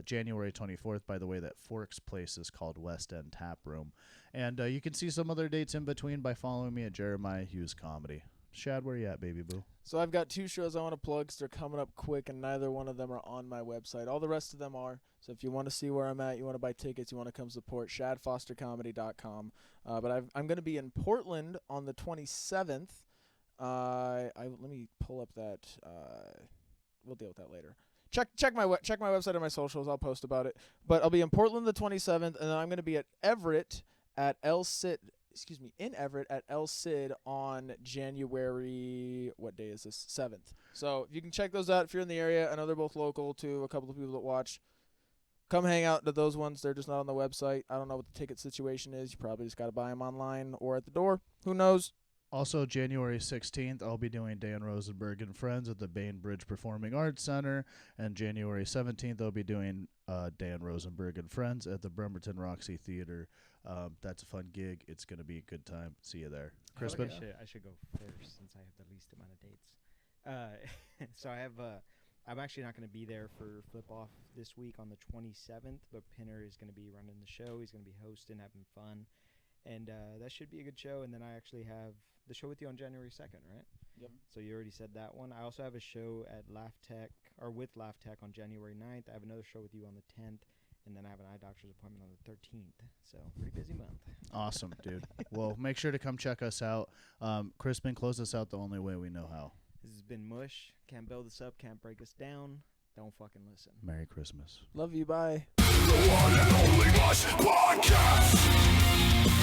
January 24th. By the way, that Forks place is called West End Tap Room. And you can see some other dates in between by following me at Jeremiah Hughes Comedy. Shad, where you at, baby boo? So I've got 2 shows I want to plug. So they're coming up quick, and neither one of them are on my website. All the rest of them are. So if you want to see where I'm at, you want to buy tickets, you want to come support, shadfostercomedy.com. But I'm going to be in Portland on the 27th. Let me pull up that. We'll deal with that later. Check my website and my socials. I'll post about it. But I'll be in Portland the 27th, and then I'm going to be at Everett at in Everett at El Cid on January, what day is this? 7th. So if you can check those out if you're in the area. I know they're both local to a couple of people that watch. Come hang out to those ones. They're just not on the website. I don't know what the ticket situation is. You probably just got to buy them online or at the door. Who knows? Also, January 16th, I'll be doing Dan Rosenberg and Friends at the Bainbridge Performing Arts Center. And January 17th, I'll be doing Dan Rosenberg and Friends at the Bremerton Roxy Theater. That's a fun gig. It's going to be a good time. See you there. I feel Crispin? like I should go first since I have the least amount of dates. So I have I'm actually not going to be there for Flip Off this week on the 27th, but Pinner is going to be running the show. He's going to be hosting, having fun, and that should be a good show. And then I actually have the show with you on January 2nd, right? Yep. So you already said that one. I also have a show at Laugh Tech with Laugh Tech on January 9th. I have another show with you on the 10th. And then I have an eye doctor's appointment on the 13th. So, pretty busy month. Awesome, dude. Well, make sure to come check us out. Crispin, close us out the only way we know how. This has been Mush. Can't build us up, can't break us down. Don't fucking listen. Merry Christmas. Love you. Bye. The one and only MUSH Podcast.